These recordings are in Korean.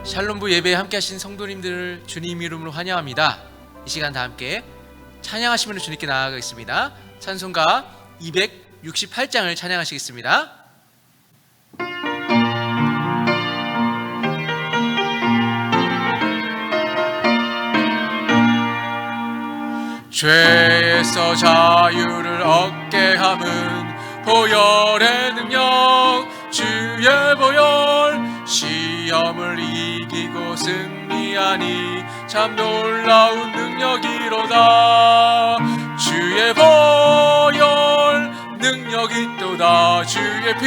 샬롬부 예배에 함께 하신 성도님들을 주님 이름으로 환영합니다. 이 시간 다 함께 찬양하시면서 주님께 나아가겠습니다. 찬송가 268장을 찬양하시겠습니다. 죄에서 자유를 얻게 함은 보혈의 능력, 주의 보혈, 시험을 이기고 승리하니 참 놀라운 능력이로다. 주의 보혈 능력이 있도다. 주의 피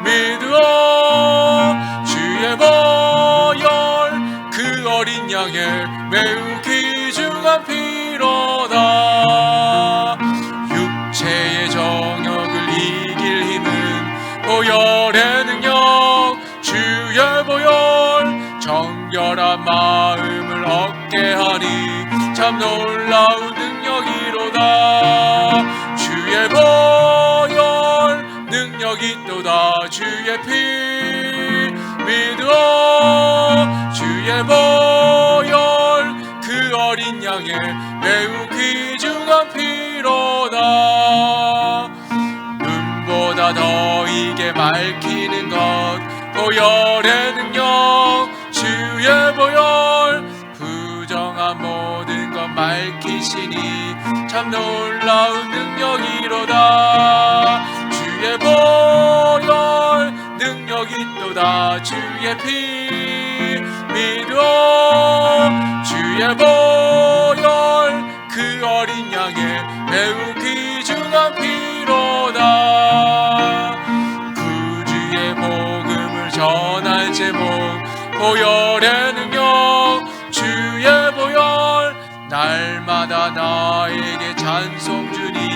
믿으어 주의 보혈 그 어린 양의 매우 귀중한 피로다. 육체의 정욕을 이길 힘은 보혈의 능력, 주의 보혈 정결한 마음을 얻게 하니 참 놀라운 능력이로다. 주의 보혈 능력이 있도다. 주의 피 믿으어 주의 보혈 그 어린 양의 매우 귀중한 피로다. 눈보다 더 이게 맑히는 것 보혈의 능력, 주의 보혈 부정한 모든 것 맑히시니 참 놀라운 능력이로다. 주의 보혈 능력이 있도다. 주의 피 믿어 주의 보혈 그 어린 양의 매우 귀중한 피로다. 구주의 복음을 전할 제목 보혈의 능력, 주의 보혈 날마다 나에게 찬송 주니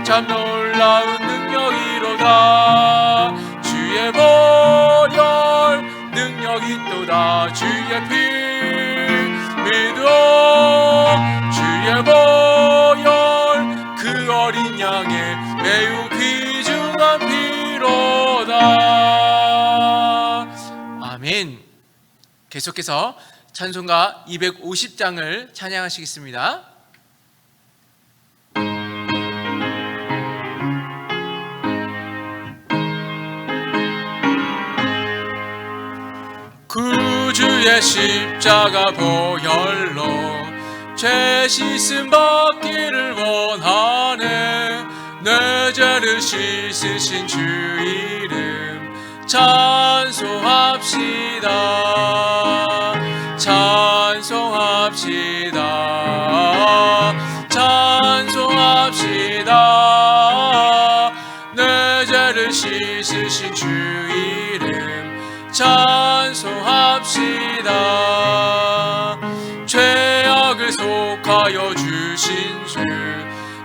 참 놀라운 능력이로다. 주의 보혈 능력이 있도다. 주의 피 믿어 주의 보혈 그 어린 양의 매우 귀중한 피로다. 아멘. 계속해서 찬송가 250장을 찬양하시겠습니다. 구주의 십자가 보혈로 죄 씻음 받기를 원하네. 내 죄를 씻으신 주 이름 찬송합시다. 찬송합시다. 찬송합시다. 내 죄를 씻으신 주 이름 찬송합시다. 죄악을 속하여 주신 주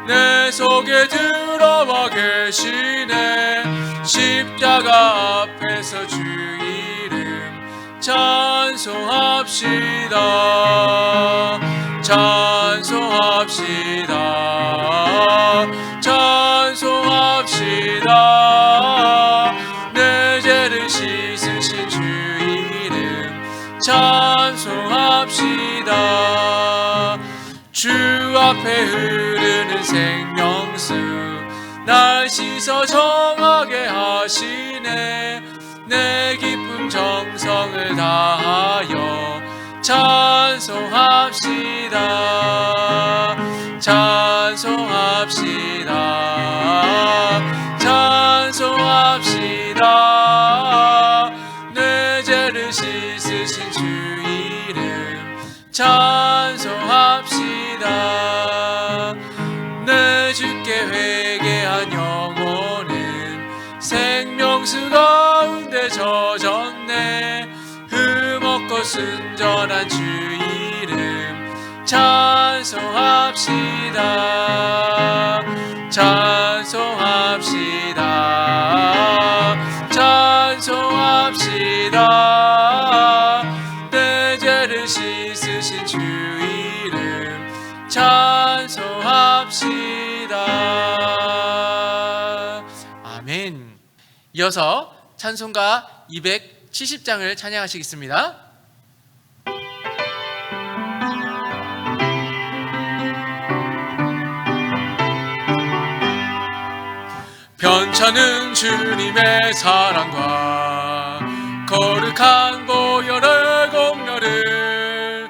내 속에 들어와 계시네. 십자가 앞에서 주 이름 찬송합시다. 찬송합시다. 찬송합시다. 내 죄를 씻으신 주 이름 찬송합시다. 주 앞에 흐르는 생명수 날 씻어 정하게 하시네. 내 기쁨 정성을 다하여 찬송합시다. 찬송합시다. 찬송합시다. 내 죄를 씻으신 주 이름 찬송합시다. 내 주께 회개한 영혼은 생명수 가운데 젖었네. 흠없고 순전한 주 이름 찬송합시다. 찬송합시다. 찬송합시다. 내 죄를 씻으신 주 이름 찬송합시다. 아멘. 이어서 찬송가 270장을 찬양하시겠습니다. 변찮은 주님의 사랑과 거룩한 보혈의 공로를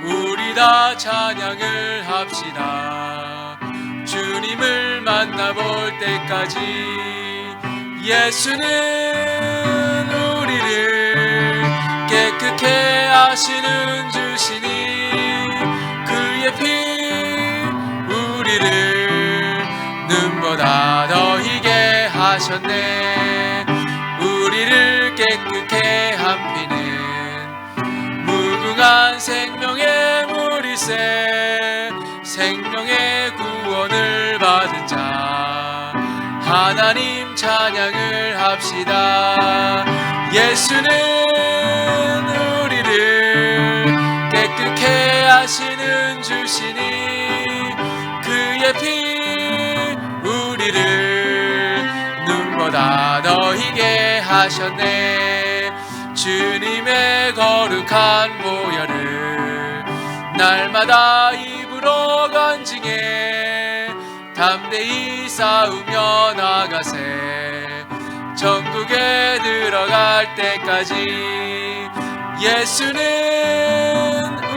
우리 다 찬양을 합시다. 주님을 만나볼 때까지 예수는 우리를 깨끗게 하시는 주시니 그의 피 우리를 눈보다 더 희게 하셨네. 우리를 깨끗게 한 피는 무궁한 생명의 물일세. 생명의 구원을 받은 자 하나님 찬양을 합시다. 예수는 우리를 깨끗게 하시는 주시니 그의 피 우리를 눈보다 더 희게 하셨네. 주님의 거룩한 보혈을 날마다 입으로 간증해 담대히 싸우며 나가세. 천국에 들어갈 때까지 예수는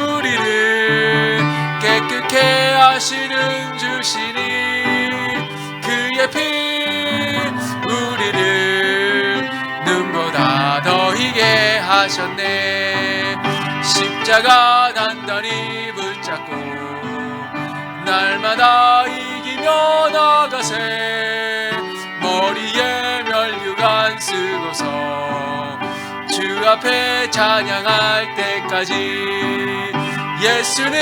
우리를 깨끗게 하시는 주시니 그의 피 우리를 눈보다 더 희게 하셨네. 십자가 단단히 붙잡고 날마다 이기며 나가세. 머리에 면류관 쓰고서 주 앞에 찬양할 때까지 예수는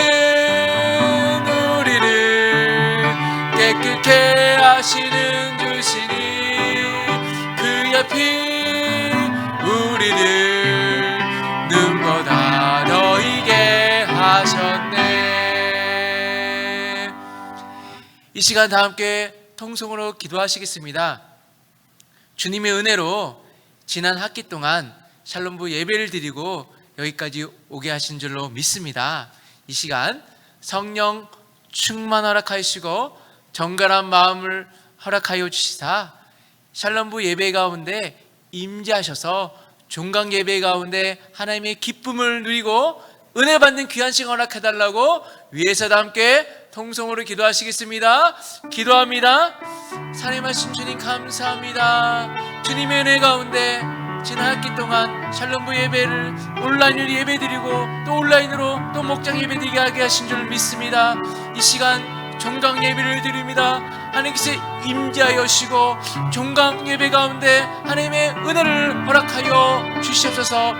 우리를 깨끗게 하시는 주시니 그의 피 우리를 눈보다 더 희게 하셨네. 이 시간 다 함께 통성으로 기도하시겠습니다. 주님의 은혜로 지난 학기 동안 샬롬부 예배를 드리고 여기까지 오게 하신 줄로 믿습니다. 이 시간 성령 충만 허락하시고 정갈한 마음을 허락하여 주시사 샬롬부 예배 가운데 임재하셔서 종강 예배 가운데 하나님의 기쁨을 누리고 은혜 받는 귀한 시간 허락해달라고 위에서 다 함께 통성으로 기도하시겠습니다. 기도합니다. 살아계신 주님 감사합니다. 주님의 은혜 가운데 지난 학기 동안 샬롬부 예배를 온라인으로 예배드리고 또 온라인으로 또 목장 예배드리게 하게 하신 줄 믿습니다. 이 시간 종강 예배를 드립니다. 하나님께서 임재하여 시고 종강 예배 가운데 하나님의 은혜를 허락하여 주시옵소서.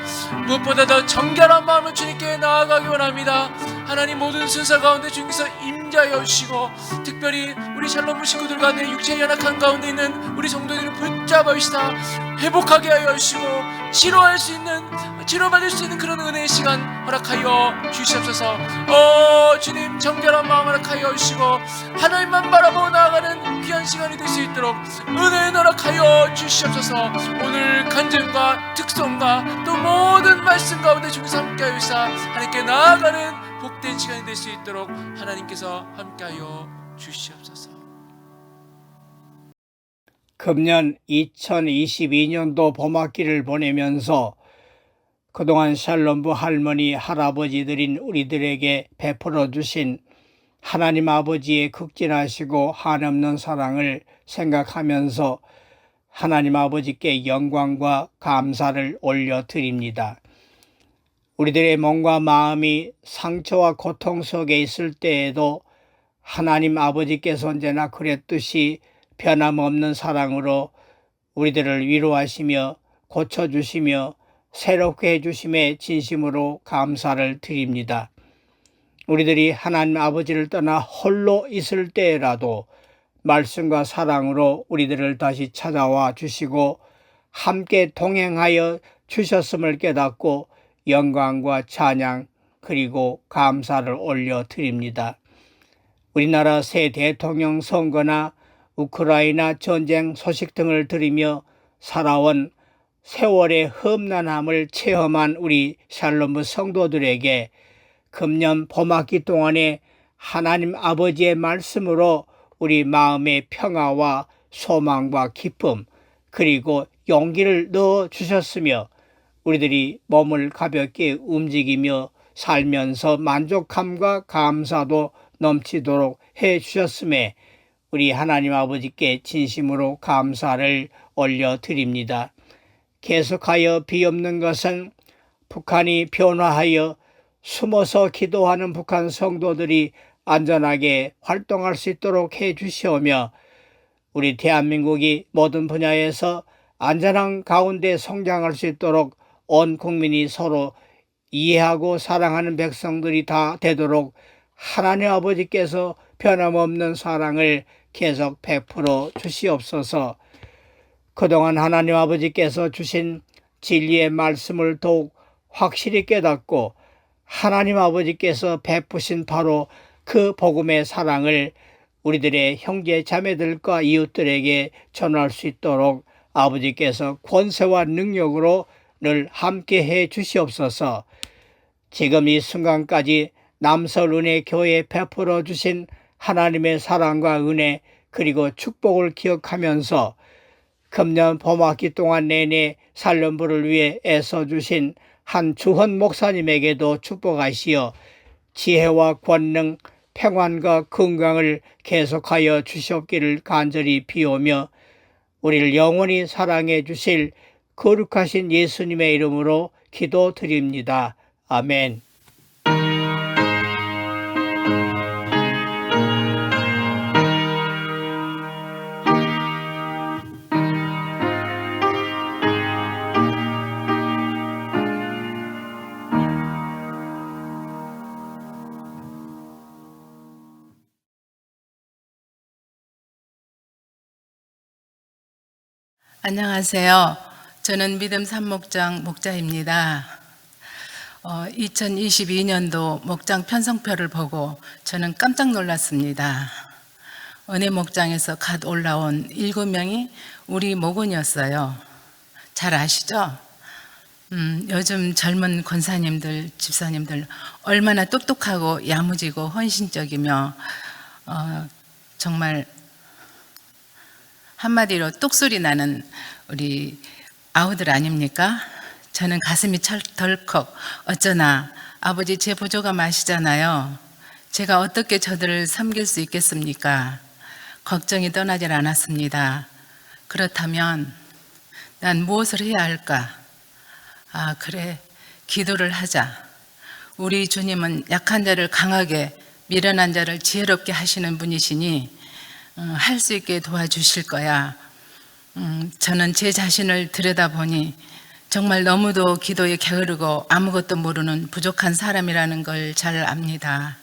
무엇보다 더 정결한 마음을 주님께 나아가기 원합니다. 하나님 모든 순서 가운데 주님께서 임재하여 주시고 특별히 우리 샬롬부 식구들 가운데 육체의 연약한 가운데 있는 우리 성도들을 붙잡아 주시다 회복하게 하여 주시고 치료받을 수 있는 그런 은혜의 시간 허락하여 주시옵소서. 주님 정결한 마음 허락하여 주시고 하나님만 바라보고 나아가는 귀한 시간이 될 수 있도록 은혜 허락하여 주시옵소서. 오늘 간증과 특성과 또 모든 말씀 가운데 주님께서 함께하여 주시사 하나님께 나아가는 복된 시간이 될 수 있도록 하나님께서 함께하여 주시옵소서. 금년 2022년도 봄학기를 보내면서 그동안 샬롬부 할머니, 할아버지들인 우리들에게 베풀어 주신 하나님 아버지의 극진하시고 한없는 사랑을 생각하면서 하나님 아버지께 영광과 감사를 올려드립니다. 우리들의 몸과 마음이 상처와 고통 속에 있을 때에도 하나님 아버지께서 언제나 그랬듯이 변함없는 사랑으로 우리들을 위로하시며 고쳐주시며 새롭게 해주심에 진심으로 감사를 드립니다. 우리들이 하나님 아버지를 떠나 홀로 있을 때라도 말씀과 사랑으로 우리들을 다시 찾아와 주시고 함께 동행하여 주셨음을 깨닫고 영광과 찬양 그리고 감사를 올려드립니다. 우리나라 새 대통령 선거나 우크라이나 전쟁 소식 등을 들으며 살아온 세월의 험난함을 체험한 우리 샬롬부 성도들에게 금년 봄학기 동안에 하나님 아버지의 말씀으로 우리 마음의 평화와 소망과 기쁨 그리고 용기를 넣어 주셨으며 우리들이 몸을 가볍게 움직이며 살면서 만족함과 감사도 넘치도록 해 주셨음에 우리 하나님 아버지께 진심으로 감사를 올려드립니다. 계속하여 비없는 것은 북한이 변화하여 숨어서 기도하는 북한 성도들이 안전하게 활동할 수 있도록 해 주시오며 우리 대한민국이 모든 분야에서 안전한 가운데 성장할 수 있도록 온 국민이 서로 이해하고 사랑하는 백성들이 다 되도록 하나님 아버지께서 변함없는 사랑을 계속 베풀어 주시옵소서. 그동안 하나님 아버지께서 주신 진리의 말씀을 더욱 확실히 깨닫고 하나님 아버지께서 베푸신 바로 그 복음의 사랑을 우리들의 형제 자매들과 이웃들에게 전할 수 있도록 아버지께서 권세와 능력으로 늘 함께해 주시옵소서. 지금 이 순간까지 남설은혜 교회에 베풀어 주신 하나님의 사랑과 은혜 그리고 축복을 기억하면서 금년 봄학기 동안 내내 살렘부를 위해 애써주신 한주헌 목사님에게도 축복하시어 지혜와 권능, 평안과 건강을 계속하여 주시옵기를 간절히 비오며 우리를 영원히 사랑해 주실 거룩하신 예수님의 이름으로 기도드립니다. 아멘. 안녕하세요. 저는 믿음 산목장 목자입니다. 2022년도 목장 편성표를 보고 저는 깜짝 놀랐습니다. 은혜 목장에서 갓 올라온 7명이 우리 목원이었어요. 잘 아시죠? 요즘 젊은 권사님들, 집사님들 얼마나 똑똑하고 야무지고 헌신적이며 정말 한마디로 똑소리 나는 우리 아우들 아닙니까? 저는 가슴이 덜컥 어쩌나 아버지 제 보조가 마시잖아요. 제가 어떻게 저들을 섬길 수 있겠습니까? 걱정이 떠나질 않았습니다. 그렇다면 난 무엇을 해야 할까? 아, 그래, 기도를 하자. 우리 주님은 약한 자를 강하게, 미련한 자를 지혜롭게 하시는 분이시니 할 수 있게 도와주실 거야. 저는 제 자신을 들여다보니 정말 너무도 기도에 게으르고 아무것도 모르는 부족한 사람이라는 걸 잘 압니다.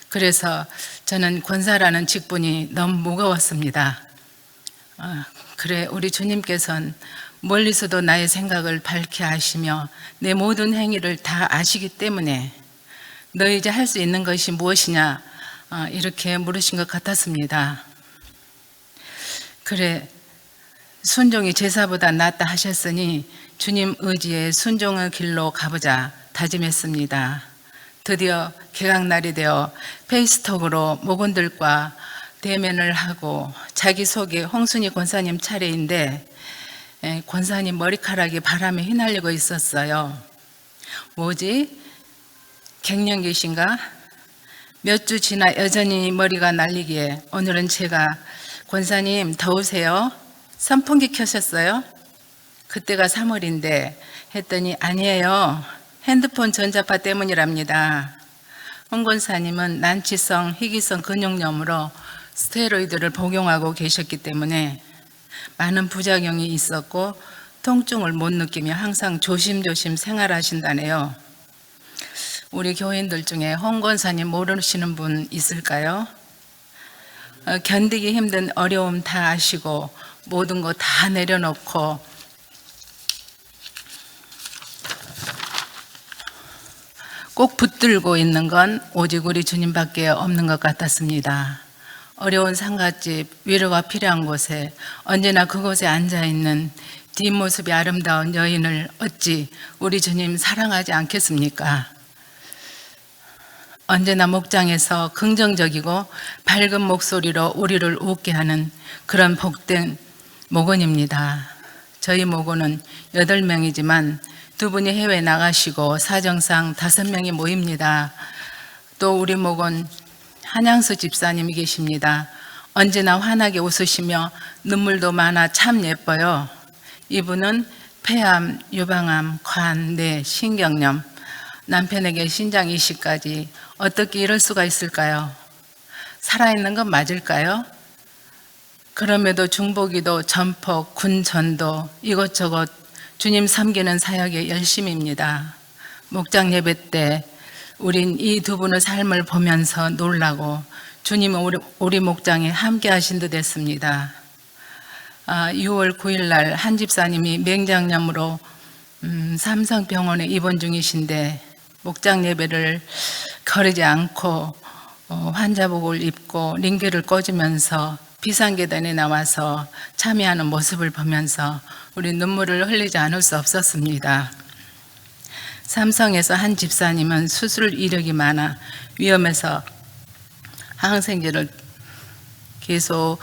그래서 저는 권사라는 직분이 너무 무거웠습니다. 그래, 우리 주님께서는 멀리서도 나의 생각을 밝히 아시며 내 모든 행위를 다 아시기 때문에 너 이제 할 수 있는 것이 무엇이냐 이렇게 물으신 것 같았습니다. 그래, 순종이 제사보다 낫다 하셨으니 주님 의지에 순종의 길로 가보자 다짐했습니다. 드디어 개강날이 되어 페이스톡으로 목원들과 대면을 하고 자기소개 홍순희 권사님 차례인데 권사님 머리카락이 바람에 휘날리고 있었어요. 뭐지? 갱년기신가? 몇 주 지나 여전히 머리가 날리기에 오늘은 제가 권사님 더우세요? 선풍기 켜셨어요? 그때가 3월인데 했더니 아니에요. 핸드폰 전자파 때문이랍니다. 홍 권사님은 난치성, 희귀성 근육염으로 스테로이드를 복용하고 계셨기 때문에 많은 부작용이 있었고 통증을 못 느끼며 항상 조심조심 생활하신다네요. 우리 교인들 중에 홍 권사님 모르시는 분 있을까요? 견디기 힘든 어려움 다 아시고 모든 거 다 내려놓고 꼭 붙들고 있는 건 오직 우리 주님밖에 없는 것 같았습니다. 어려운 상갓집, 위로가 필요한 곳에 언제나 그곳에 앉아있는 뒷모습이 아름다운 여인을 어찌 우리 주님 사랑하지 않겠습니까? 언제나 목장에서 긍정적이고 밝은 목소리로 우리를 웃게 하는 그런 복된 목원입니다. 저희 목원은 8명이지만 2분이 해외 나가시고 사정상 5명이 모입니다. 또 우리 목원 한양수 집사님이 계십니다. 언제나 환하게 웃으시며 눈물도 많아 참 예뻐요. 이분은 폐암, 유방암, 관, 뇌, 신경염, 남편에게 신장 이식까지 어떻게 이럴 수가 있을까요? 살아있는 건 맞을까요? 그럼에도 중보기도, 전폭, 군전도 이것저것 주님 섬기는 사역에 열심입니다. 목장 예배 때 우린 이 2분의 삶을 보면서 놀라고 주님은 우리 목장에 함께 하신 듯 했습니다. 6월 9일 날 한 집사님이 맹장염으로 삼성병원에 입원 중이신데 목장 예배를 거르지 않고 환자복을 입고 링겔을 꽂으면서 비상계단에 나와서 참여하는 모습을 보면서 우리 눈물을 흘리지 않을 수 없었습니다. 삼성에서 한 집사님은 수술 이력이 많아 위험해서 항생제를 계속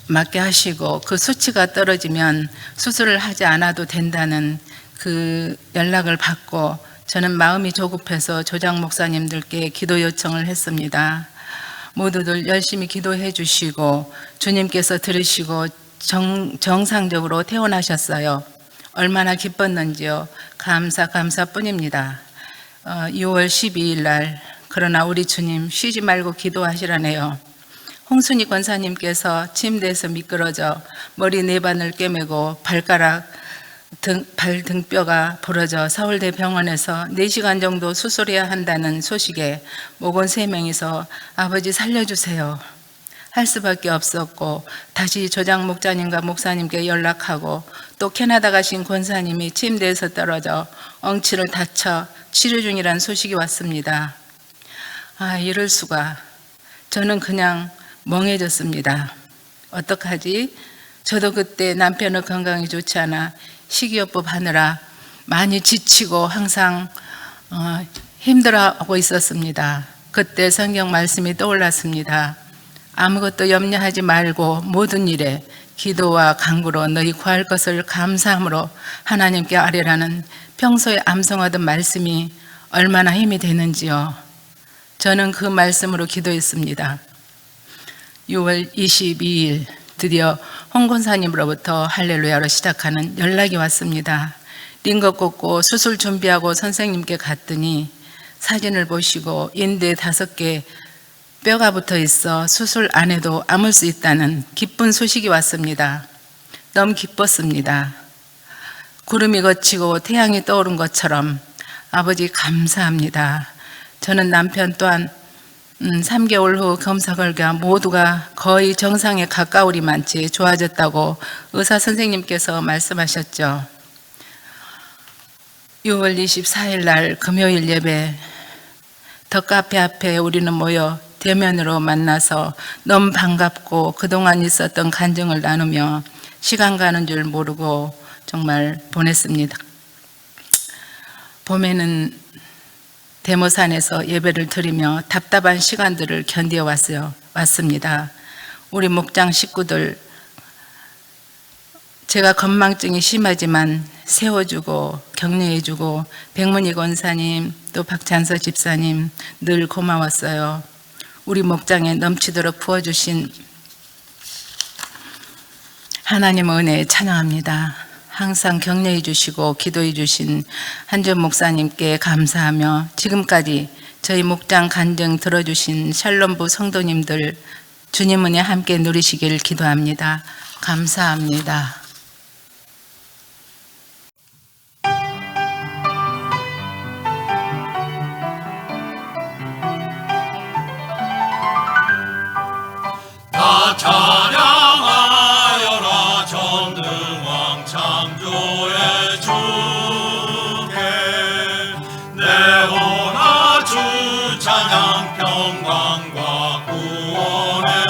맞게 하시고 그 수치가 떨어지면 수술을 하지 않아도 된다는 그 연락을 받고 저는 마음이 조급해서 조장 목사님들께 기도 요청을 했습니다. 모두들 열심히 기도해 주시고 주님께서 들으시고 정상적으로 퇴원하셨어요. 얼마나 기뻤는지요. 감사뿐입니다. 6월 12일 날 그러나 우리 주님 쉬지 말고 기도하시라네요. 홍순희 권사님께서 침대에서 미끄러져 머리 4반을 꿰매고 발 등뼈가 부러져 서울대 병원에서 4시간 정도 수술해야 한다는 소식에 목원 3명이서 아버지 살려주세요 할 수밖에 없었고 다시 조장 목자님과 목사님께 연락하고 또 캐나다 가신 권사님이 침대에서 떨어져 엉치를 다쳐 치료 중이란 소식이 왔습니다. 이럴 수가. 저는 그냥 멍해졌습니다. 어떡하지? 저도 그때 남편의 건강이 좋지 않아 식이요법 하느라 많이 지치고 항상 힘들어하고 있었습니다. 그때 성경 말씀이 떠올랐습니다. 아무것도 염려하지 말고 모든 일에 기도와 간구로 너희 구할 것을 감사함으로 하나님께 아뢰라는 평소에 암송하던 말씀이 얼마나 힘이 되는지요. 저는 그 말씀으로 기도했습니다. 6월 22일 드디어 홍 권사님으로부터 할렐루야로 시작하는 연락이 왔습니다. 링거 꽂고 수술 준비하고 선생님께 갔더니 사진을 보시고 인대 5개 뼈가 붙어 있어 수술 안 해도 아물 수 있다는 기쁜 소식이 왔습니다. 너무 기뻤습니다. 구름이 걷히고 태양이 떠오른 것처럼 아버지 감사합니다. 저는 남편 또한 3개월 후 검사 결과 모두가 거의 정상에 가까우리만치 좋아졌다고 의사 선생님께서 말씀하셨죠. 6월 24일 날 금요일 예배 덕카페 앞에 우리는 모여 대면으로 만나서 너무 반갑고 그동안 있었던 간증을 나누며 시간 가는 줄 모르고 정말 보냈습니다. 봄에는 대모산에서 예배를 드리며 답답한 시간들을 견디어 왔습니다. 우리 목장 식구들 제가 건망증이 심하지만 세워주고 격려해주고 백문희 권사님 또 박찬서 집사님 늘 고마웠어요. 우리 목장에 넘치도록 부어주신 하나님의 은혜에 찬양합니다. 항상 격려해 주시고 기도해 주신 한전 목사님께 감사하며 지금까지 저희 목장 간증 들어주신 샬롬부 성도님들 주님 은혜 함께 누리시길 기도합니다. 감사합니다. 다 찬양하여라 전능왕 창조의 주께 내오나 주 찬양 평강과 구원의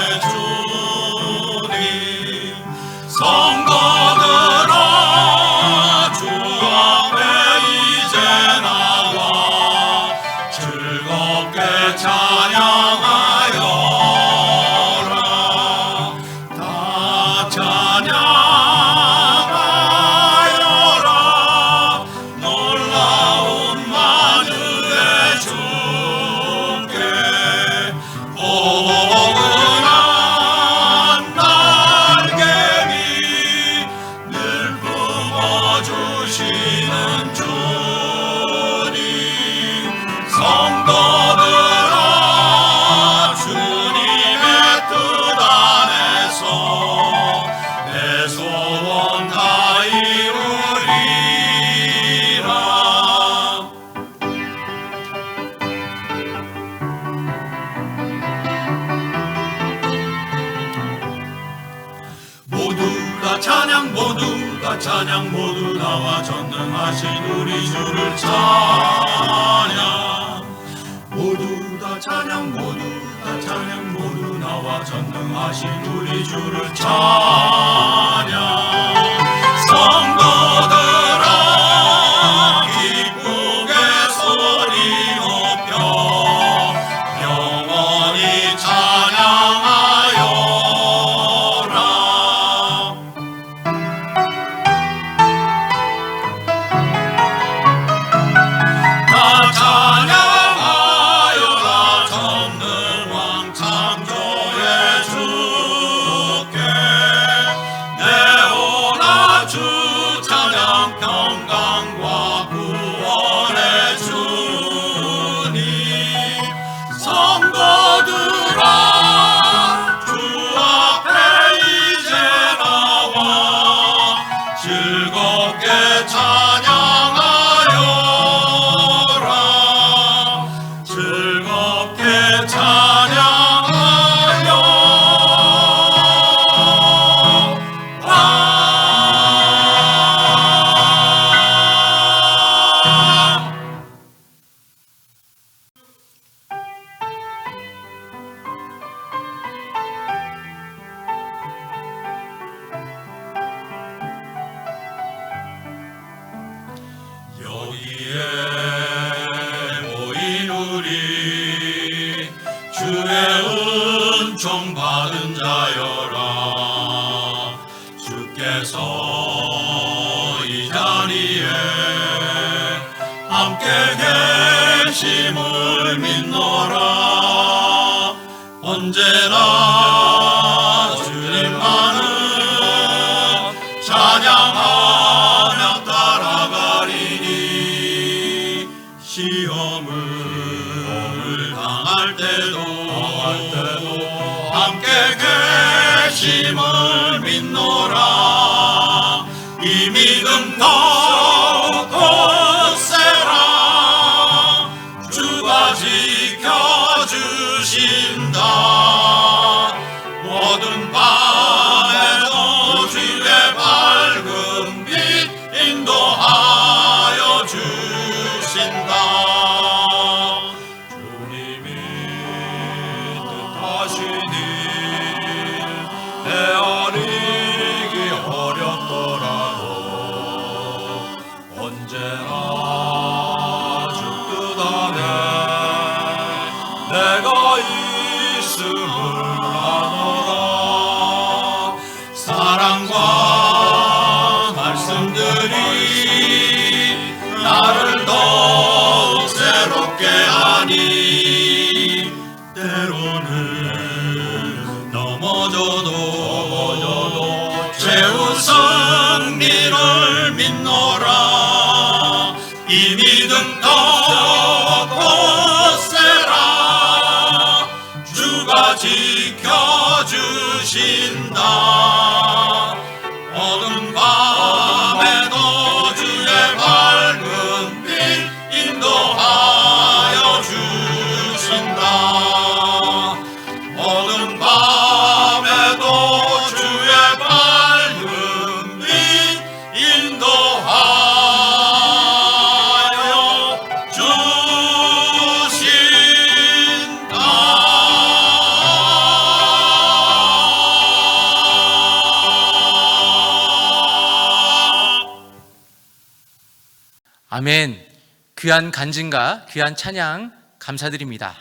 다 찬양 모두 나와 전능하신 우리 주를 찬양. 모두 다 찬양 모두 다 찬양 모두 나와 전능하신 우리 주를 찬양. 성도들아 기쁘게 소리 높여 영원히 찬양하여라. 다 찬양하여라. 전능왕 창조의 주께 내오라. 주 찬양 평강과 구원의 주님. 성도들아 주 앞에 이제 나와 즐겁게 찬양하여라. 즐겁게 찬양하여라. 여기에 모인 우리 주의 은총 받은 자여라. 주께서 이 자리에 함께 계심을 믿노라. 언제나 주님만은 찬양하며 따라가리니. 시험을 당할 때도 함께 계심을 믿노라. 이 믿음 더욱 굳세라. 주가 지켜주신다. 모든 밤에도 주의 밝은 빛 인도하여 주신다. 주님이 뜻하신 일 헤아리기 어렵더라도 언제나 주 뜻 안에 내가 있음을 아노라. 사랑과 말씀들이 나를 더욱 새롭게 하니. 때로는 넘어져도 최후 승리를 믿노라. 이 믿음 더욱 굳세라. 주가 지켜주신다. 어두운 밤에도 주의 밝은 빛 인도하여 주신다. 어두운 밤에도 주의 밝은 빛 인도하여 주신다. 아멘. 귀한 간증과 귀한 찬양 감사드립니다.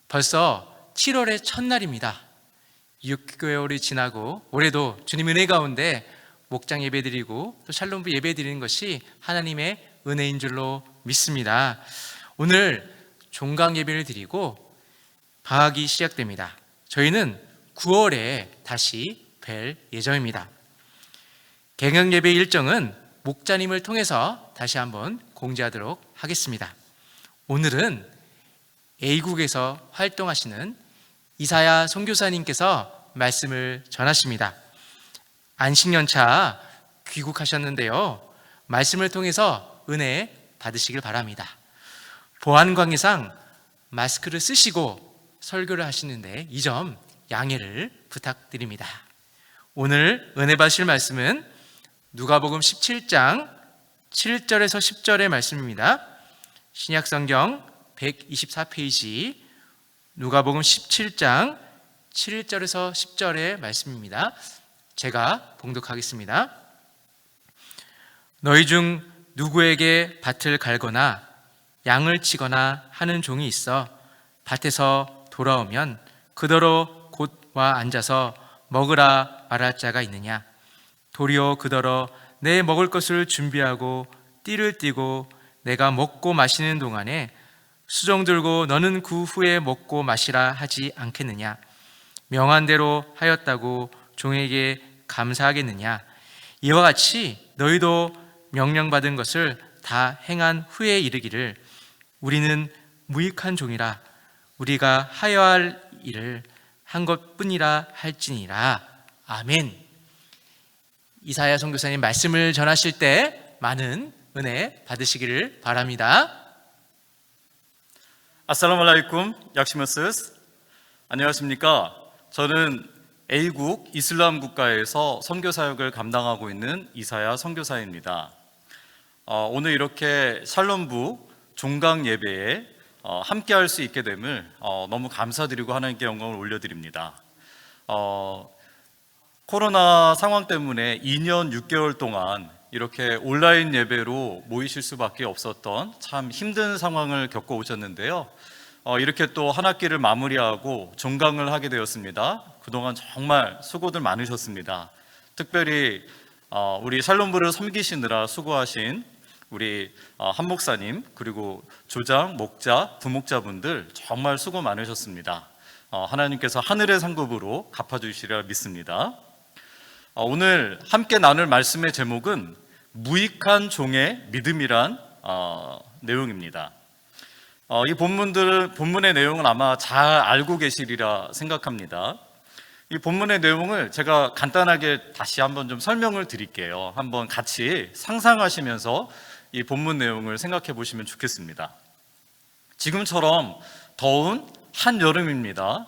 벌써 7월의 첫날입니다. 6개월이 지나고 올해도 주님 은혜 가운데 목장 예배드리고 또 샬롬부 예배드리는 것이 하나님의 은혜인 줄로 믿습니다. 오늘 종강 예배를 드리고 방학이 시작됩니다. 저희는 9월에 다시 뵐 예정입니다. 개강 예배 일정은 목자님을 통해서 다시 한번 공지하도록 하겠습니다. 오늘은 A국에서 활동하시는 이사야 선교사님께서 말씀을 전하십니다. 안식년차 귀국하셨는데요, 말씀을 통해서 은혜 받으시길 바랍니다. 보안 관계상 마스크를 쓰시고 설교를 하시는데 이 점 양해를 부탁드립니다. 오늘 은혜 받으실 말씀은 누가복음 17장 7절에서 10절의 말씀입니다. 신약성경 124페이지 누가복음 17장 7절에서 10절의 말씀입니다. 제가 봉독하겠습니다. 너희 중 누구에게 밭을 갈거나 양을 치거나 하는 종이 있어 밭에서 돌아오면 그더러 곧 와 앉아서 먹으라 말할 자가 있느냐? 도리어 그더러 내 먹을 것을 준비하고 띠를 띠고 내가 먹고 마시는 동안에 수종 들고 너는 그 후에 먹고 마시라 하지 않겠느냐? 명한 대로 하였다고 종에게 감사하겠느냐? 이와 같이 너희도 명령받은 것을 다 행한 후에 이르기를 우리는 무익한 종이라 우리가 하여야 할 일을 한 것뿐이라 할지니라. 아멘. 이사야 선교사님 말씀을 전하실 때 많은 은혜 받으시기를 바랍니다. 아살라말라이쿰 약시머스스. 안녕하십니까? 저는 A국 이슬람 국가에서 선교 사역을 감당하고 있는 이사야 선교사입니다. 오늘 이렇게 샬롬부 종강 예배에 함께 할 수 있게 됨을 너무 감사드리고 하나님께 영광을 올려드립니다. 코로나 상황 때문에 2년 6개월 동안 이렇게 온라인 예배로 모이실 수밖에 없었던 참 힘든 상황을 겪어 오셨는데요. 이렇게 또 한 학기를 마무리하고 종강을 하게 되었습니다. 그동안 정말 수고들 많으셨습니다. 특별히 우리 샬롬부를 섬기시느라 수고하신 우리 한 목사님, 그리고 조장, 목자, 부목자분들 정말 수고 많으셨습니다. 하나님께서 하늘의 상급으로 갚아주시리라 믿습니다. 오늘 함께 나눌 말씀의 제목은 무익한 종의 믿음이란 내용입니다. 이 본문의 내용은 아마 잘 알고 계시리라 생각합니다. 이 본문의 내용을 제가 간단하게 다시 한번 좀 설명을 드릴게요. 한번 같이 상상하시면서 이 본문 내용을 생각해 보시면 좋겠습니다. 지금처럼 더운 한여름입니다.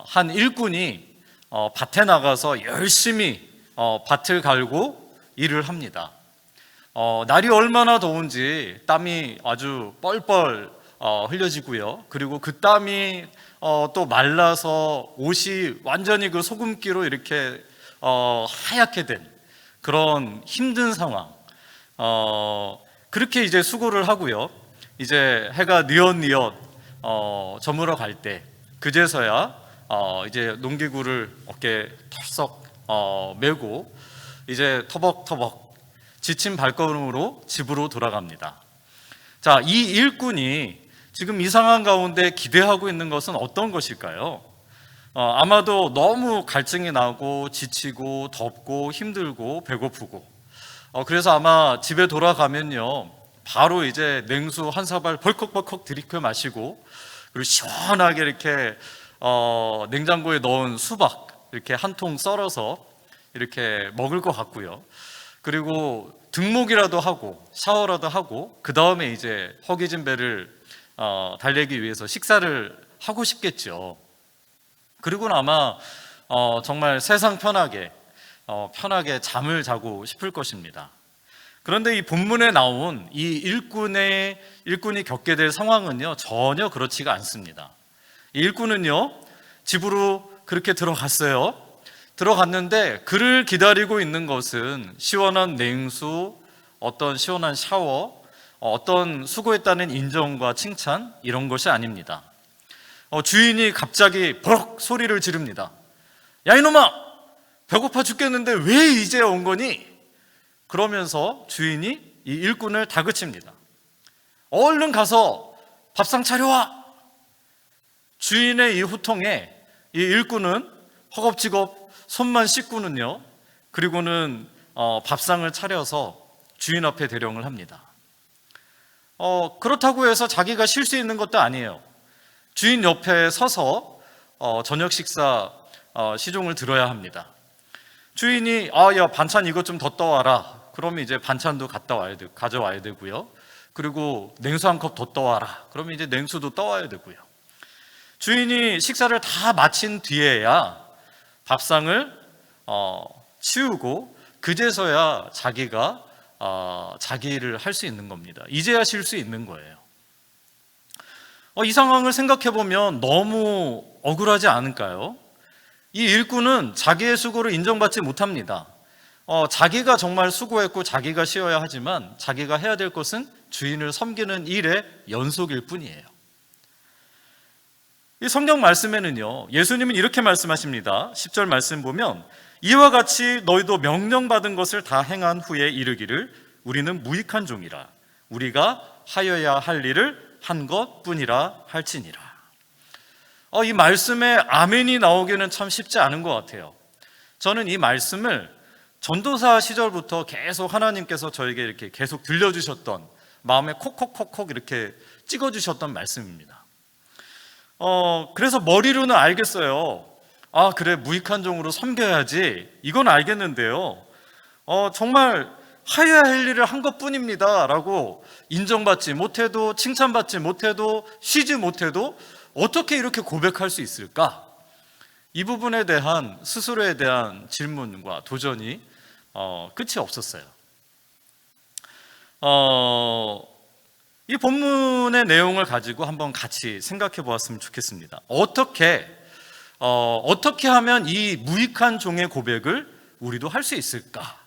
한 일꾼이 밭에 나가서 열심히 밭을 갈고 일을 합니다. 날이 얼마나 더운지 땀이 아주 뻘뻘 흘려지고요. 그리고 그 땀이 또 말라서 옷이 완전히 그 소금기로 이렇게 하얗게 된 그런 힘든 상황. 그렇게 이제 수고를 하고요. 이제 해가 뉘엿뉘엿 저물어 갈 때 그제서야 이제 농기구를 어깨에 털썩 메고 이제 터벅터벅 지친 발걸음으로 집으로 돌아갑니다. 자, 이 일꾼이 지금 이 상황 가운데 기대하고 있는 것은 어떤 것일까요? 아마도 너무 갈증이 나고 지치고 덥고 힘들고 배고프고 그래서 아마 집에 돌아가면요 바로 이제 냉수 한 사발 벌컥벌컥 들이켜 마시고 그리고 시원하게 이렇게 냉장고에 넣은 수박 이렇게 한 통 썰어서 이렇게 먹을 것 같고요. 그리고 등목이라도 하고 샤워라도 하고 그 다음에 이제 허기진 배를 달래기 위해서 식사를 하고 싶겠죠. 그리고는 아마 정말 세상 편하게 잠을 자고 싶을 것입니다. 그런데 이 본문에 나온 이 일꾼이 겪게 될 상황은요 전혀 그렇지가 않습니다. 이 일꾼은요 집으로 그렇게 들어갔는데 그를 기다리고 있는 것은 시원한 냉수, 어떤 시원한 샤워, 어떤 수고했다는 인정과 칭찬 이런 것이 아닙니다. 주인이 갑자기 버럭 소리를 지릅니다. 야 이놈아, 배고파 죽겠는데 왜 이제 온 거니? 그러면서 주인이 이 일꾼을 다그칩니다. 얼른 가서 밥상 차려와. 주인의 이 호통에 이 일꾼은 허겁지겁 손만 씻고는요 그리고는 밥상을 차려서 주인 앞에 대령을 합니다. 그렇다고 해서 자기가 쉴 수 있는 것도 아니에요. 주인 옆에 서서 저녁 식사 시종을 들어야 합니다. 주인이 야 반찬 이것 좀 더 떠와라. 그러면 이제 반찬도 가져와야 되고요. 그리고 냉수 한 컵 더 떠와라. 그러면 이제 냉수도 떠와야 되고요. 주인이 식사를 다 마친 뒤에야 밥상을 치우고 그제서야 자기가 자기 일을 할 수 있는 겁니다. 이제야 쉴 수 있는 거예요. 이 상황을 생각해 보면 너무 억울하지 않을까요? 이 일꾼은 자기의 수고를 인정받지 못합니다. 자기가 정말 수고했고 자기가 쉬어야 하지만 자기가 해야 될 것은 주인을 섬기는 일의 연속일 뿐이에요. 이 성경 말씀에는요, 예수님은 이렇게 말씀하십니다. 10절 말씀 보면 이와 같이 너희도 명령받은 것을 다 행한 후에 이르기를 우리는 무익한 종이라 우리가 하여야 할 일을 한 것뿐이라 할지니라. 이 말씀에 아멘이 나오기는 참 쉽지 않은 것 같아요. 저는 이 말씀을 전도사 시절부터 계속 하나님께서 저에게 이렇게 계속 들려주셨던, 마음에 콕콕콕콕 이렇게 찍어주셨던 말씀입니다. 그래서 머리로는 알겠어요. 그래, 무익한 종으로 섬겨야지, 이건 알겠는데요, 정말 하여야 할 일을 한 것뿐입니다 라고 인정받지 못해도, 칭찬받지 못해도, 쉬지 못해도 어떻게 이렇게 고백할 수 있을까? 이 부분에 대한, 스스로에 대한 질문과 도전이 끝이 없었어요. 이 본문의 내용을 가지고 한번 같이 생각해 보았으면 좋겠습니다. 어떻게 하면 이 무익한 종의 고백을 우리도 할 수 있을까?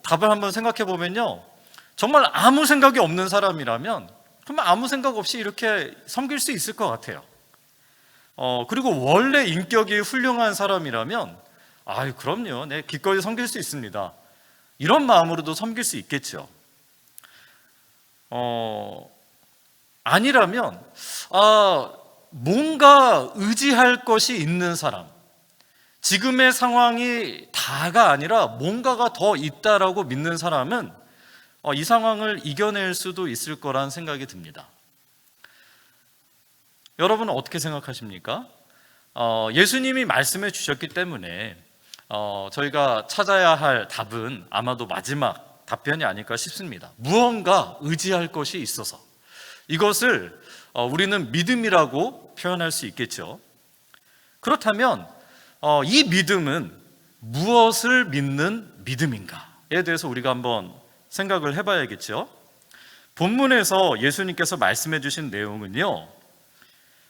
답을 한번 생각해 보면요, 정말 아무 생각이 없는 사람이라면 정말 아무 생각 없이 이렇게 섬길 수 있을 것 같아요. 그리고 원래 인격이 훌륭한 사람이라면 그럼요, 네, 기꺼이 섬길 수 있습니다, 이런 마음으로도 섬길 수 있겠죠. 아니라면 뭔가 의지할 것이 있는 사람, 지금의 상황이 다가 아니라 뭔가가 더 있다라고 믿는 사람은 이 상황을 이겨낼 수도 있을 거란 생각이 듭니다. 여러분은 어떻게 생각하십니까? 예수님이 말씀해 주셨기 때문에 저희가 찾아야 할 답은 아마도 마지막 답변이 아닐까 싶습니다. 무언가 의지할 것이 있어서, 이것을 우리는 믿음이라고 표현할 수 있겠죠. 그렇다면 이 믿음은 무엇을 믿는 믿음인가에 대해서 우리가 한번 생각을 해봐야겠죠. 본문에서 예수님께서 말씀해 주신 내용은요,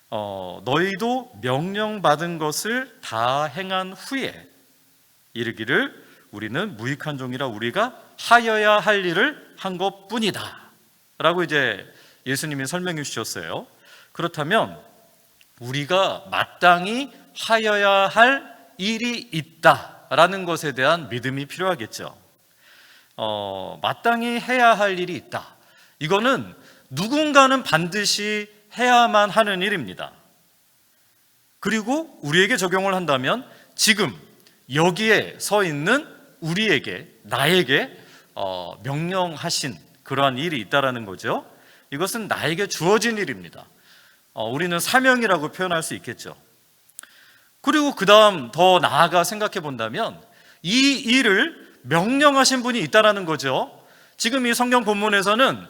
너희도 명령받은 것을 다 행한 후에 이르기를 우리는 무익한 종이라 우리가 하여야 할 일을 한 것뿐이다 라고 이제 예수님이 설명해 주셨어요. 그렇다면 우리가 마땅히 하여야 할 일이 있다라는 것에 대한 믿음이 필요하겠죠. 마땅히 해야 할 일이 있다, 이거는 누군가는 반드시 해야만 하는 일입니다. 그리고 우리에게 적용을 한다면 지금 여기에 서 있는 우리에게, 나에게 명령하신 그러한 일이 있다라는 거죠. 이것은 나에게 주어진 일입니다. 우리는 사명이라고 표현할 수 있겠죠. 그리고 그 다음 더 나아가 생각해 본다면 이 일을 명령하신 분이 있다라는 거죠. 지금 이 성경 본문에서는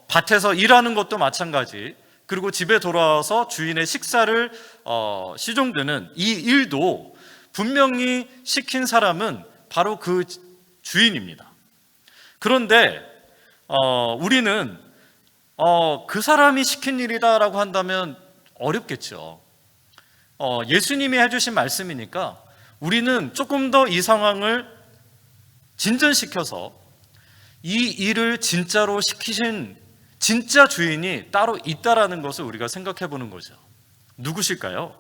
밭에서 일하는 것도 마찬가지, 그리고 집에 돌아와서 주인의 식사를 시종드는 이 일도 분명히 시킨 사람은 바로 그 주인입니다. 그런데 우리는 그 사람이 시킨 일이다라고 한다면 어렵겠죠. 예수님이 해주신 말씀이니까 우리는 조금 더 이 상황을 진전시켜서 이 일을 진짜로 시키신 진짜 주인이 따로 있다라는 것을 우리가 생각해 보는 거죠. 누구실까요?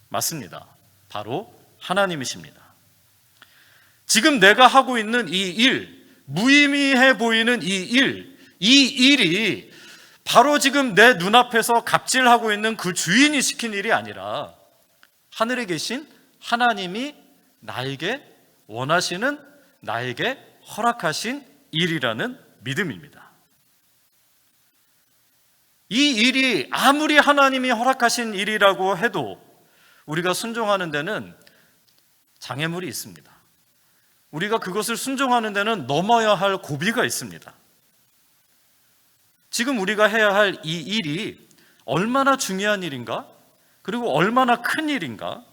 맞습니다. 바로 하나님이십니다. 지금 내가 하고 있는 이 일, 무의미해 보이는 이 일이 바로 지금 내 눈앞에서 갑질하고 있는 그 주인이 시킨 일이 아니라 하늘에 계신 하나님이 나에게 원하시는, 나에게 허락하신 일이라는 믿음입니다. 이 일이 아무리 하나님이 허락하신 일이라고 해도 우리가 순종하는 데는 장애물이 있습니다. 우리가 그것을 순종하는 데는 넘어야 할 고비가 있습니다. 지금 우리가 해야 할 이 일이 얼마나 중요한 일인가? 그리고 얼마나 큰 일인가?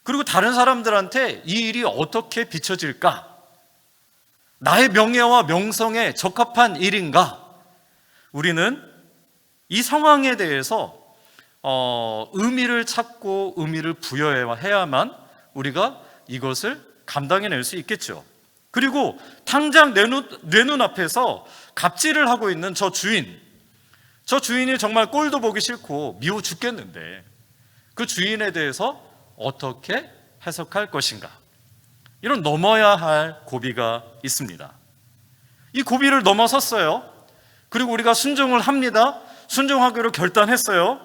그리고 다른 사람들한테 이 일이 어떻게 비춰질까? 나의 명예와 명성에 적합한 일인가? 우리는 이 상황에 대해서 의미를 찾고 의미를 부여해야만 우리가 이것을 감당해낼 수 있겠죠. 그리고 당장 내 눈앞에서 갑질을 하고 있는 저 주인이 정말 꼴도 보기 싫고 미워 죽겠는데 그 주인에 대해서 어떻게 해석할 것인가? 이런 넘어야 할 고비가 있습니다. 이 고비를 넘어섰어요. 그리고 우리가 순종을 합니다. 순종하기로 결단했어요.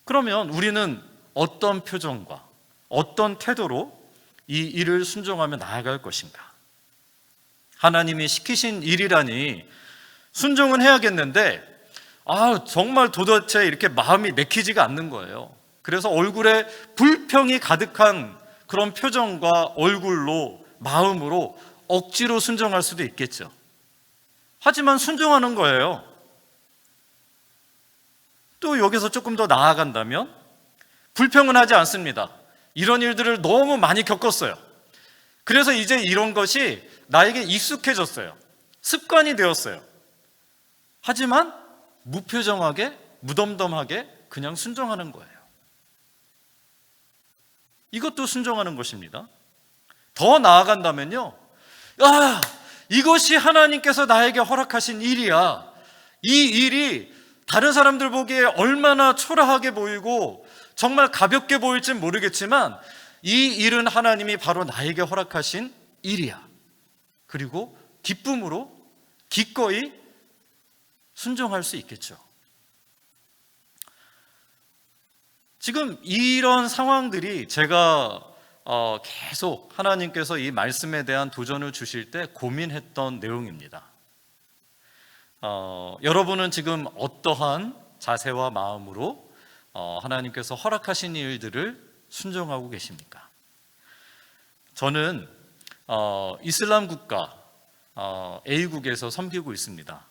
그러면 우리는 어떤 표정과 어떤 태도로 이 일을 순종하며 나아갈 것인가? 하나님이 시키신 일이라니 순종은 해야겠는데 정말 도대체 이렇게 마음이 내키지가 않는 거예요. 그래서 얼굴에 불평이 가득한 그런 표정과 얼굴로, 마음으로 억지로 순종할 수도 있겠죠. 하지만 순종하는 거예요. 또 여기서 조금 더 나아간다면 불평은 하지 않습니다. 이런 일들을 너무 많이 겪었어요. 그래서 이제 이런 것이 나에게 익숙해졌어요. 습관이 되었어요. 하지만 무표정하게, 무덤덤하게 그냥 순종하는 거예요. 이것도 순종하는 것입니다. 더 나아간다면요, 이것이 하나님께서 나에게 허락하신 일이야. 이 일이 다른 사람들 보기에 얼마나 초라하게 보이고 정말 가볍게 보일진 모르겠지만 이 일은 하나님이 바로 나에게 허락하신 일이야. 그리고 기쁨으로 기꺼이 순종할 수 있겠죠. 지금 이런 상황들이 제가 계속 하나님께서 이 말씀에 대한 도전을 주실 때 고민했던 내용입니다. 여러분은 지금 어떠한 자세와 마음으로 하나님께서 허락하신 일들을 순종하고 계십니까? 저는 이슬람 국가 A국에서 섬기고 있습니다.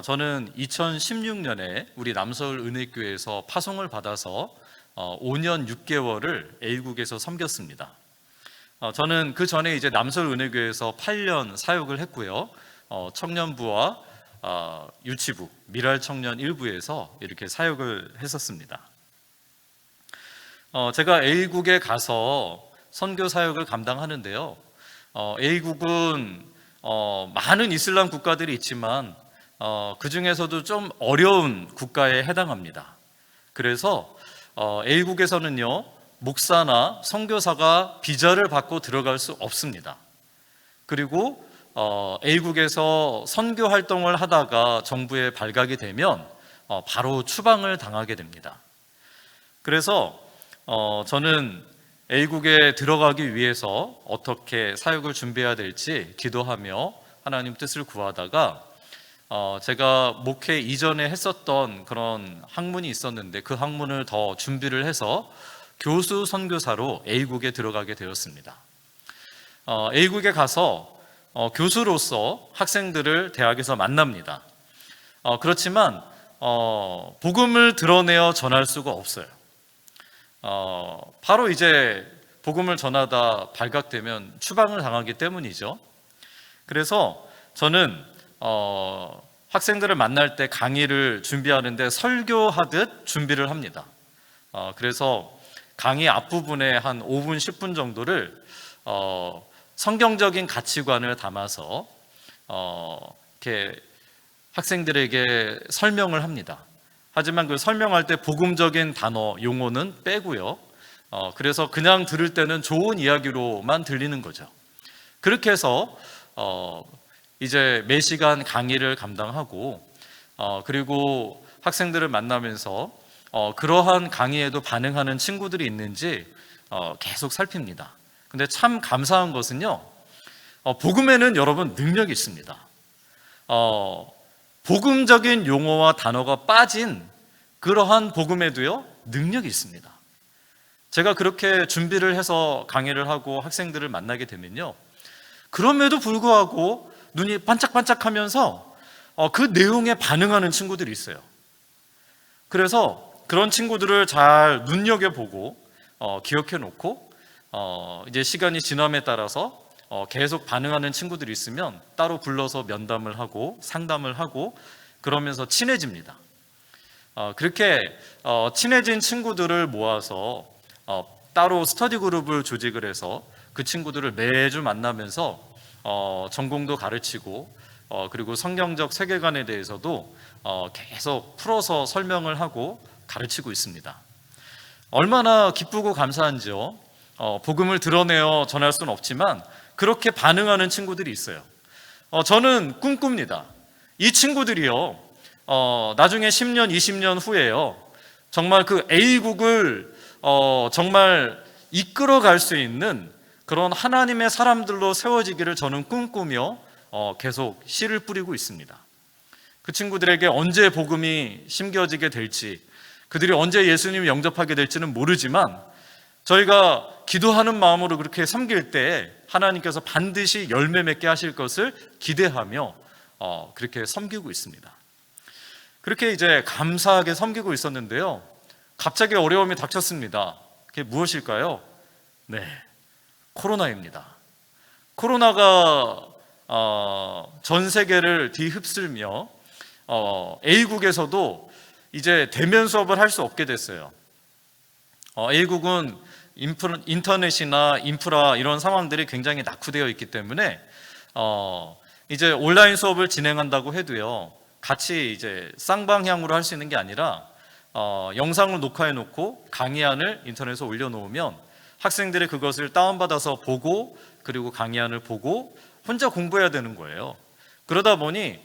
저는 2016년에 우리 남서울 은혜교회에서 파송을 받아서 5년 6개월을 A국에서 섬겼습니다. 저는 그 전에 이제 남서울 은혜교회에서 8년 사역을 했고요. 청년부와 유치부, 미랄 청년 일부에서 이렇게 사역을 했었습니다. 제가 A국에 가서 선교 사역을 감당하는데요. A국은 많은 이슬람 국가들이 있지만 그 중에서도 좀 어려운 국가에 해당합니다. 그래서 A국에서는요, 목사나 선교사가 비자를 받고 들어갈 수 없습니다. 그리고 A국에서 선교 활동을 하다가 정부에 발각이 되면 바로 추방을 당하게 됩니다. 그래서 저는 A국에 들어가기 위해서 어떻게 사역을 준비해야 될지 기도하며 하나님 뜻을 구하다가 제가 목회 이전에 했었던 그런 학문이 있었는데 그 학문을 더 준비를 해서 교수 선교사로 A국에 들어가게 되었습니다. A국에 가서 교수로서 학생들을 대학에서 만납니다. 그렇지만 복음을 드러내어 전할 수가 없어요. 바로 이제 복음을 전하다 발각되면 추방을 당하기 때문이죠. 그래서 저는 학생들을 만날 때 강의를 준비하는데 설교하듯 준비를 합니다. 그래서 강의 앞부분에 한 5분, 10분 정도를 성경적인 가치관을 담아서 이렇게 학생들에게 설명을 합니다. 하지만 그 설명할 때 복음적인 단어, 용어는 빼고요. 그래서 그냥 들을 때는 좋은 이야기로만 들리는 거죠. 그렇게 해서 이제 매 시간 강의를 감당하고 그리고 학생들을 만나면서 그러한 강의에도 반응하는 친구들이 있는지 계속 살핍니다. 근데 참 감사한 것은요, 복음에는 여러분 능력이 있습니다. 복음적인 용어와 단어가 빠진 그러한 복음에도요 능력이 있습니다. 제가 그렇게 준비를 해서 강의를 하고 학생들을 만나게 되면요, 그럼에도 불구하고 눈이 반짝반짝하면서 그 내용에 반응하는 친구들이 있어요. 그래서 그런 친구들을 잘 눈여겨보고 기억해 놓고 이제 시간이 지남에 따라서 계속 반응하는 친구들이 있으면 따로 불러서 면담을 하고 상담을 하고 그러면서 친해집니다. 그렇게 친해진 친구들을 모아서 따로 스터디 그룹을 조직을 해서 그 친구들을 매주 만나면서 전공도 가르치고 그리고 성경적 세계관에 대해서도 계속 풀어서 설명을 하고 가르치고 있습니다. 얼마나 기쁘고 감사한지요. 복음을 드러내어 전할 수는 없지만 그렇게 반응하는 친구들이 있어요. 저는 꿈꿉니다. 이 친구들이요, 나중에 10년, 20년 후에요, 정말 그 A국을 정말 이끌어갈 수 있는 그런 하나님의 사람들로 세워지기를 저는 꿈꾸며 계속 씨를 뿌리고 있습니다. 그 친구들에게 언제 복음이 심겨지게 될지, 그들이 언제 예수님을 영접하게 될지는 모르지만 저희가 기도하는 마음으로 그렇게 섬길 때 하나님께서 반드시 열매 맺게 하실 것을 기대하며 그렇게 섬기고 있습니다. 그렇게 이제 감사하게 섬기고 있었는데요, 갑자기 어려움이 닥쳤습니다. 그게 무엇일까요? 네, 코로나입니다. 코로나가 전 세계를 뒤흡슬며 A국에서도 이제 대면 수업을 할 수 없게 됐어요. A국은 인터넷이나 인프라 이런 상황들이 굉장히 낙후되어 있기 때문에 이제 온라인 수업을 진행한다고 해도요, 같이 이제 쌍방향으로 할 수 있는 게 아니라 영상을 녹화해 놓고 강의안을 인터넷에 올려놓으면 학생들이 그것을 다운받아서 보고 그리고 강의안을 보고 혼자 공부해야 되는 거예요. 그러다 보니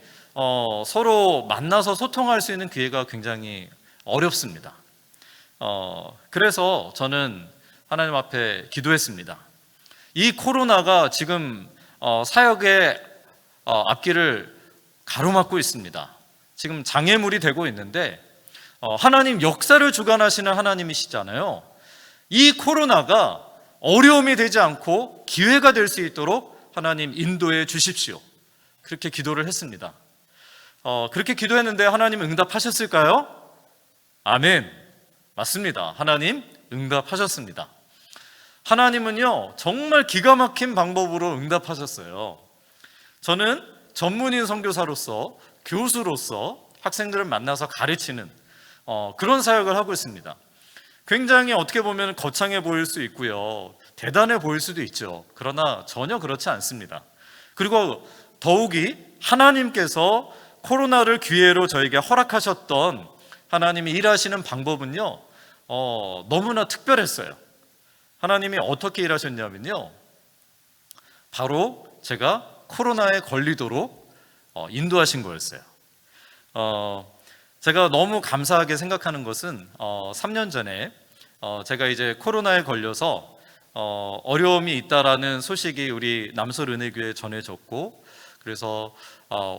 서로 만나서 소통할 수 있는 기회가 굉장히 어렵습니다. 그래서 저는 하나님 앞에 기도했습니다. 이 코로나가 지금 사역의 앞길을 가로막고 있습니다. 지금 장애물이 되고 있는데 하나님 역사를 주관하시는 하나님이시잖아요. 이 코로나가 어려움이 되지 않고 기회가 될 수 있도록 하나님 인도해 주십시오. 그렇게 기도를 했습니다. 그렇게 기도했는데 하나님 응답하셨을까요? 아멘. 맞습니다. 하나님 응답하셨습니다. 하나님은요, 정말 기가 막힌 방법으로 응답하셨어요. 저는 전문인 선교사로서, 교수로서 학생들을 만나서 가르치는 그런 사역을 하고 있습니다. 굉장히 어떻게 보면 거창해 보일 수 있고요, 대단해 보일 수도 있죠. 그러나 전혀 그렇지 않습니다. 그리고 더욱이 하나님께서 코로나를 기회로 저에게 허락하셨던 하나님이 일하시는 방법은요, 너무나 특별했어요. 하나님이 어떻게 일하셨냐면요, 바로 제가 코로나에 걸리도록 인도하신 거였어요. 제가 너무 감사하게 생각하는 것은 3년 전에 제가 이제 코로나에 걸려서 어려움이 있다라는 소식이 우리 남솔은혜교회에 전해졌고, 그래서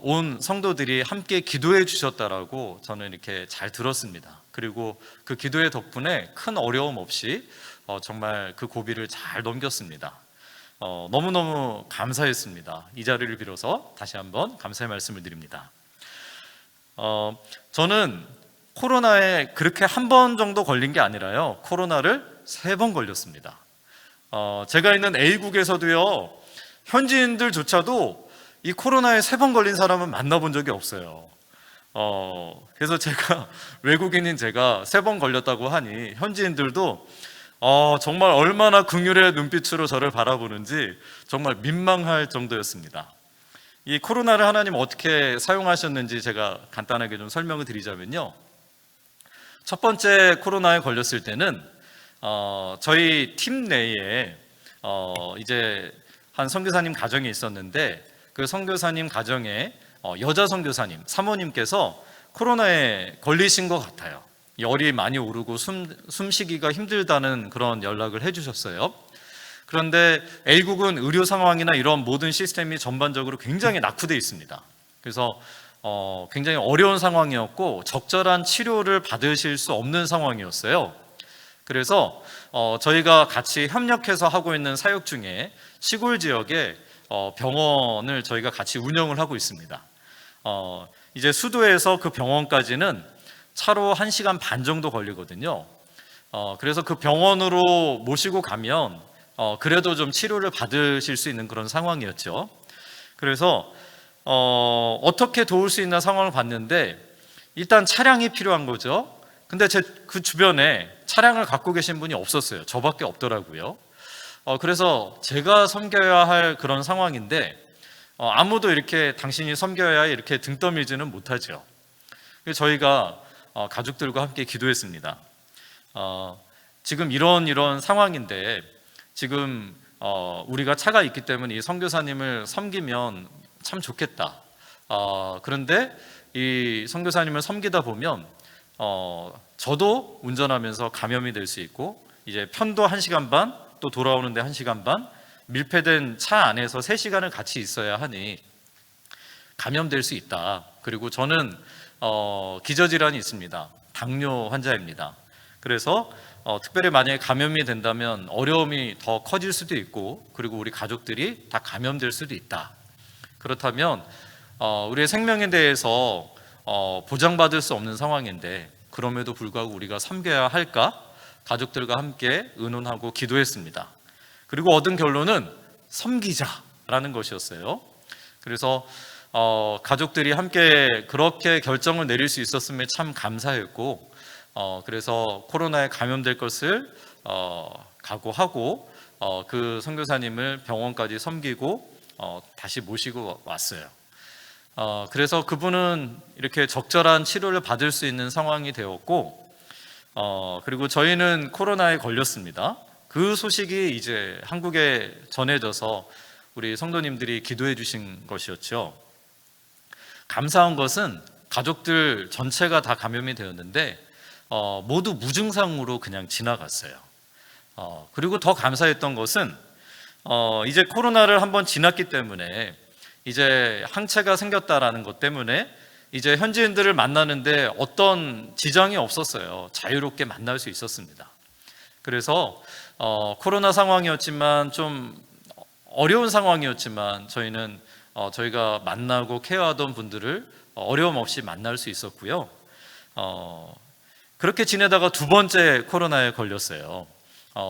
온 성도들이 함께 기도해 주셨다라고 저는 이렇게 잘 들었습니다. 그리고 그 기도의 덕분에 큰 어려움 없이 정말 그 고비를 잘 넘겼습니다. 너무너무 감사했습니다. 이 자리를 빌어서 다시 한번 감사의 말씀을 드립니다. 저는 코로나에 그렇게 한 번 정도 걸린 게 아니라요, 코로나를 3번 걸렸습니다. 제가 있는 A국에서도요, 현지인들조차도 이 코로나에 3번 걸린 사람은 만나본 적이 없어요. 그래서 제가 외국인인 제가 3번 걸렸다고 하니 현지인들도 정말 얼마나 긍휼의 눈빛으로 저를 바라보는지 정말 민망할 정도였습니다. 이 코로나를 하나님 어떻게 사용하셨는지 제가 간단하게 좀 설명을 드리자면요, 첫 번째 코로나에 걸렸을 때는 저희 팀 내에 이제 한 선교사님 가정이 있었는데, 그 선교사님 가정에 여자 선교사님 사모님께서 코로나에 걸리신 것 같아요. 열이 많이 오르고 숨쉬기가 힘들다는 그런 연락을 해주셨어요. 그런데 A국은 의료 상황이나 이런 모든 시스템이 전반적으로 굉장히 낙후되어 있습니다. 그래서 굉장히 어려운 상황이었고 적절한 치료를 받으실 수 없는 상황이었어요. 그래서 저희가 같이 협력해서 하고 있는 사역 중에 시골 지역에 병원을 저희가 같이 운영을 하고 있습니다. 이제 수도에서 그 병원까지는 차로 1시간 반 정도 걸리거든요. 그래서 그 병원으로 모시고 가면 그래도 좀 치료를 받으실 수 있는 그런 상황이었죠. 그래서 어떻게 도울 수 있는 상황을 봤는데 일단 차량이 필요한 거죠. 근데 제 그 주변에 차량을 갖고 계신 분이 없었어요. 저밖에 없더라고요. 그래서 제가 섬겨야 할 그런 상황인데 아무도 이렇게 당신이 섬겨야 해 이렇게 등 떠밀지는 못하죠. 그래서 저희가 가족들과 함께 기도했습니다. 지금 이런 상황인데 지금 우리가 차가 있기 때문에 이 선교사님을 섬기면 참 좋겠다. 그런데 이 선교사님을 섬기다 보면 저도 운전하면서 감염이 될 수 있고 이제 편도 1시간 반 또 돌아오는데 1시간 반 밀폐된 차 안에서 3시간을 같이 있어야 하니 감염될 수 있다. 그리고 저는 기저질환이 있습니다. 당뇨 환자입니다. 그래서 특별히 만약에 감염이 된다면 어려움이 더 커질 수도 있고 그리고 우리 가족들이 다 감염될 수도 있다. 그렇다면 우리의 생명에 대해서 보장받을 수 없는 상황인데 그럼에도 불구하고 우리가 섬겨야 할까? 가족들과 함께 의논하고 기도했습니다. 그리고 얻은 결론은 섬기자라는 것이었어요. 그래서 가족들이 함께 그렇게 결정을 내릴 수 있었음에 참 감사했고 그래서 코로나에 감염될 것을 각오하고 그 선교사님을 병원까지 섬기고 다시 모시고 왔어요. 그래서 그분은 이렇게 적절한 치료를 받을 수 있는 상황이 되었고 그리고 저희는 코로나에 걸렸습니다. 그 소식이 이제 한국에 전해져서 우리 성도님들이 기도해 주신 것이었죠. 감사한 것은 가족들 전체가 다 감염이 되었는데 모두 무증상으로 그냥 지나갔어요. 그리고 더 감사했던 것은 이제 코로나를 한번 지났기 때문에 이제 항체가 생겼다라는 것 때문에 이제 현지인들을 만나는데 어떤 지장이 없었어요. 자유롭게 만날 수 있었습니다. 그래서 코로나 상황이었지만 좀 어려운 상황이었지만 저희는 저희가 만나고 케어하던 분들을 어려움 없이 만날 수 있었고요. 그렇게 지내다가 두 번째 코로나에 걸렸어요.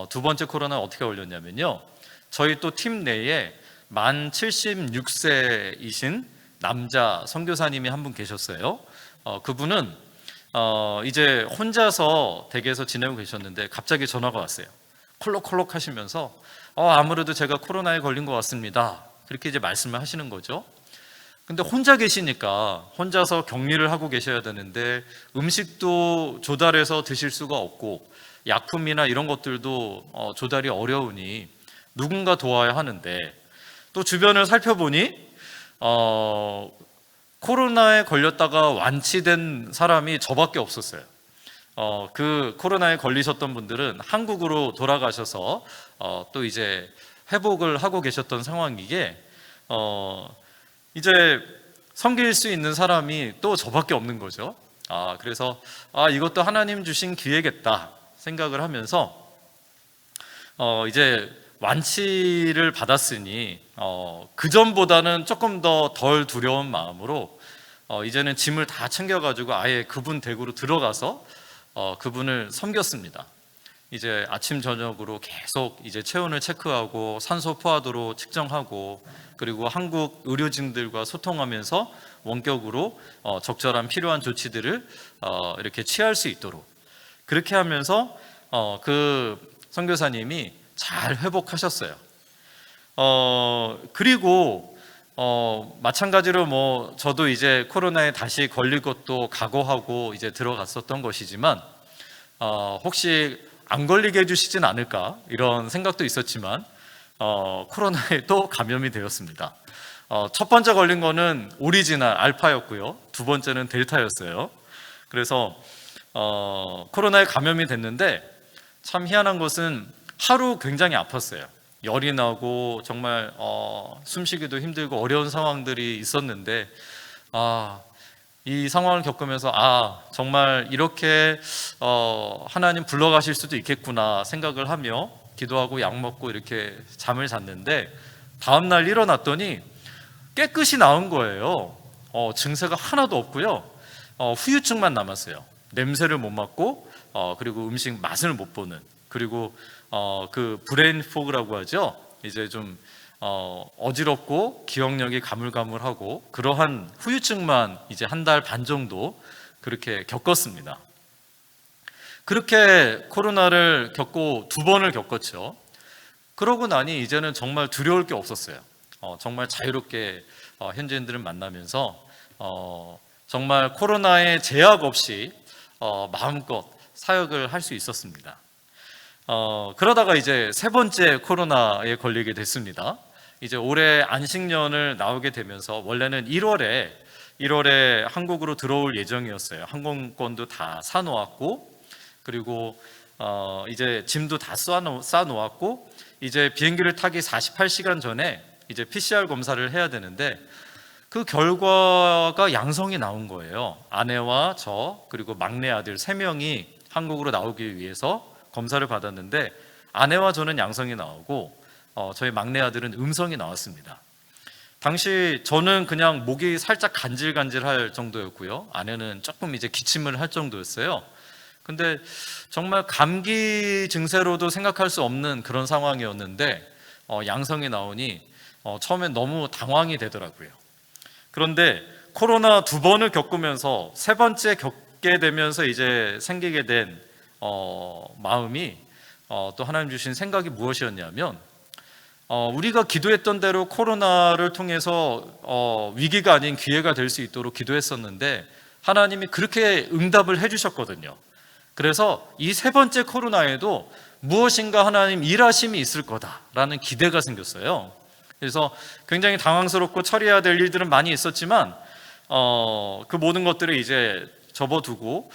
두 번째 코로나에 어떻게 걸렸냐면요. 저희 또 팀 내에 만 76세이신 남자 선교사님이 한 분 계셨어요. 그분은 이제 혼자서 댁에서 지내고 계셨는데 갑자기 전화가 왔어요. 콜록콜록 하시면서 아무래도 제가 코로나에 걸린 것 같습니다. 그렇게 이제 말씀을 하시는 거죠. 근데 혼자 계시니까 혼자서 격리를 하고 계셔야 되는데 음식도 조달해서 드실 수가 없고 약품이나 이런 것들도 조달이 어려우니 누군가 도와야 하는데 또 주변을 살펴보니 코로나에 걸렸다가 완치된 사람이 저밖에 없었어요. 그 코로나에 걸리셨던 분들은 한국으로 돌아가셔서 또 이제 회복을 하고 계셨던 상황이기에 이제 섬길 수 있는 사람이 또 저밖에 없는 거죠. 그래서 이것도 하나님 주신 기회겠다 생각을 하면서 이제 완치를 받았으니 그 전보다는 조금 더 덜 두려운 마음으로 이제는 짐을 다 챙겨가지고 아예 그분 댁으로 들어가서 그분을 섬겼습니다. 이제 아침 저녁으로 계속 이제 체온을 체크하고 산소 포화도로 측정하고 그리고 한국 의료진들과 소통하면서 원격으로 적절한 필요한 조치들을 이렇게 취할 수 있도록 그렇게 하면서 그 선교사님이 잘 회복하셨어요. 그리고 마찬가지로 저도 이제 코로나에 다시 걸릴 것도 각오하고 이제 들어갔었던 것이지만 혹시 안 걸리게 해주시진 않을까 이런 생각도 있었지만 코로나에 또 감염이 되었습니다. 첫 번째 걸린 거는 오리지널 알파였고요. 두 번째는 델타였어요. 그래서 코로나에 감염이 됐는데 참 희한한 것은 하루 굉장히 아팠어요. 열이 나고 정말 숨쉬기도 힘들고 어려운 상황들이 있었는데 이 상황을 겪으면서 정말 이렇게 하나님 불러가실 수도 있겠구나 생각을 하며 기도하고 약 먹고 이렇게 잠을 잤는데 다음날 일어났더니 깨끗이 나은 거예요. 증세가 하나도 없고요. 후유증만 남았어요. 냄새를 못 맡고 그리고 음식 맛을 못 보는, 그리고 그 브레인 포그라고 하죠. 이제 좀 어지럽고 기억력이 가물가물하고 그러한 후유증만 이제 한 달 반 정도 그렇게 겪었습니다. 그렇게 코로나를 겪고 2번을 겪었죠. 그러고 나니 이제는 정말 두려울 게 없었어요. 정말 자유롭게 현지인들을 만나면서 정말 코로나에 제약 없이 마음껏 사역을 할 수 있었습니다. 그러다가 이제 3번째 코로나에 걸리게 됐습니다. 이제 올해 안식년을 나오게 되면서 원래는 1월에 한국으로 들어올 예정이었어요. 항공권도 다 사놓았고, 그리고 이제 짐도 다 싸놓았고, 이제 비행기를 타기 48시간 전에 이제 PCR 검사를 해야 되는데 그 결과가 양성이 나온 거예요. 아내와 저 그리고 막내 아들 3명이 한국으로 나오기 위해서 검사를 받았는데 아내와 저는 양성이 나오고 저희 막내 아들은 음성이 나왔습니다. 당시 저는 그냥 목이 살짝 간질간질할 정도였고요. 아내는 조금 이제 기침을 할 정도였어요. 근데 정말 감기 증세로도 생각할 수 없는 그런 상황이었는데 양성이 나오니 처음엔 너무 당황이 되더라고요. 그런데 코로나 2번을 겪으면서 3번째 겪게 되면서 이제 생기게 된 마음이 또 하나님 주신 생각이 무엇이었냐면 우리가 기도했던 대로 코로나를 통해서 위기가 아닌 기회가 될 수 있도록 기도했었는데 하나님이 그렇게 응답을 해주셨거든요. 그래서 이 3번째 코로나에도 무엇인가 하나님 일하심이 있을 거다라는 기대가 생겼어요. 그래서 굉장히 당황스럽고 처리해야 될 일들은 많이 있었지만 그 모든 것들을 이제 접어두고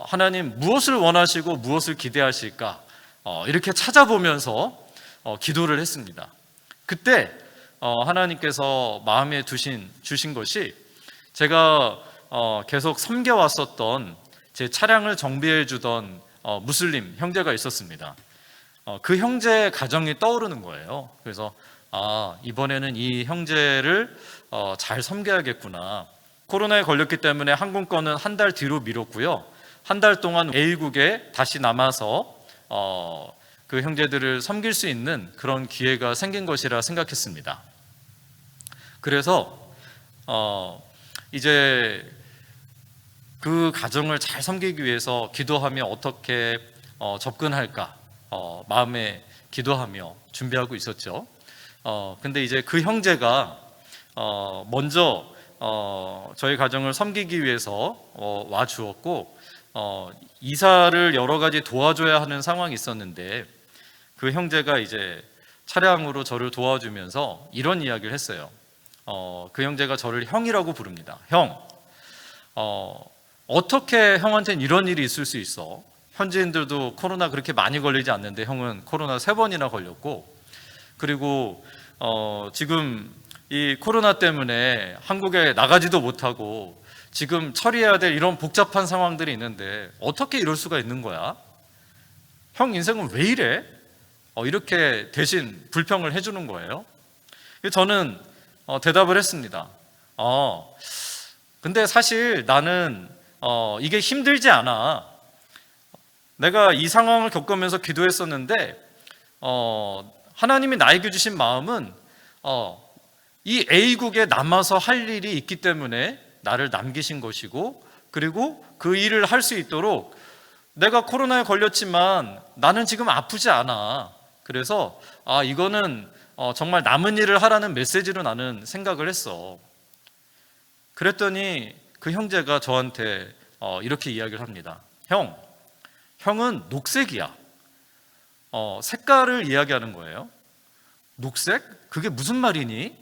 하나님 무엇을 원하시고 무엇을 기대하실까 이렇게 찾아보면서 기도를 했습니다. 그때 하나님께서 마음에 주신 것이 제가 계속 섬겨왔었던 제 차량을 정비해 주던 무슬림 형제가 있었습니다. 그 형제 가정이 떠오르는 거예요. 그래서 이번에는 이 형제를 잘 섬겨야겠구나. 코로나에 걸렸기 때문에 항공권은 한 달 뒤로 미뤘고요. 한 달 동안 A국에 다시 남아서 그 형제들을 섬길 수 있는 그런 기회가 생긴 것이라 생각했습니다. 그래서 이제 그 가정을 잘 섬기기 위해서 기도하며 어떻게 접근할까 마음에 기도하며 준비하고 있었죠. 근데 이제 그 형제가 먼저 저희 가정을 섬기기 위해서 와 주었고 이사를 여러 가지 도와줘야 하는 상황이 있었는데 그 형제가 이제 차량으로 저를 도와주면서 이런 이야기를 했어요. 그 형제가 저를 형이라고 부릅니다. 형, 어떻게 형한테는 이런 일이 있을 수 있어? 현지인들도 코로나 그렇게 많이 걸리지 않는데 형은 코로나 3번이나 걸렸고, 그리고 지금 이 코로나 때문에 한국에 나가지도 못하고 지금 처리해야 될 이런 복잡한 상황들이 있는데 어떻게 이럴 수가 있는 거야? 형 인생은 왜 이래? 이렇게 대신 불평을 해주는 거예요. 저는 대답을 했습니다. 근데 사실 나는 이게 힘들지 않아. 내가 이 상황을 겪으면서 기도했었는데 하나님이 나에게 주신 마음은 이 A국에 남아서 할 일이 있기 때문에 나를 남기신 것이고, 그리고 그 일을 할 수 있도록 내가 코로나에 걸렸지만 나는 지금 아프지 않아. 그래서 이거는 정말 남은 일을 하라는 메시지로 나는 생각을 했어. 그랬더니 그 형제가 저한테 이렇게 이야기를 합니다. 형은 녹색이야. 색깔을 이야기하는 거예요. 녹색? 그게 무슨 말이니?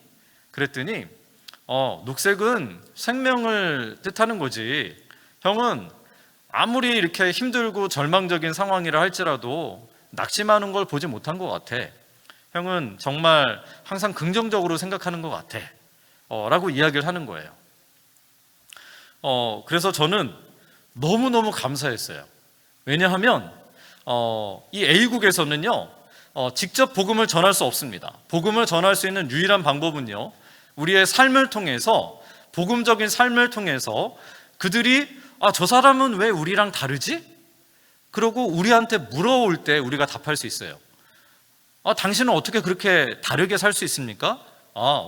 그랬더니 녹색은 생명을 뜻하는 거지. 형은 아무리 이렇게 힘들고 절망적인 상황이라 할지라도 낙심하는 걸 보지 못한 것 같아. 형은 정말 항상 긍정적으로 생각하는 것 같아. 라고 이야기를 하는 거예요. 그래서 저는 너무너무 감사했어요. 왜냐하면 이 A국에서는요 직접 복음을 전할 수 없습니다. 복음을 전할 수 있는 유일한 방법은요 우리의 삶을 통해서, 복음적인 삶을 통해서 그들이 저 사람은 왜 우리랑 다르지? 그리고 우리한테 물어올 때 우리가 답할 수 있어요. 당신은 어떻게 그렇게 다르게 살 수 있습니까?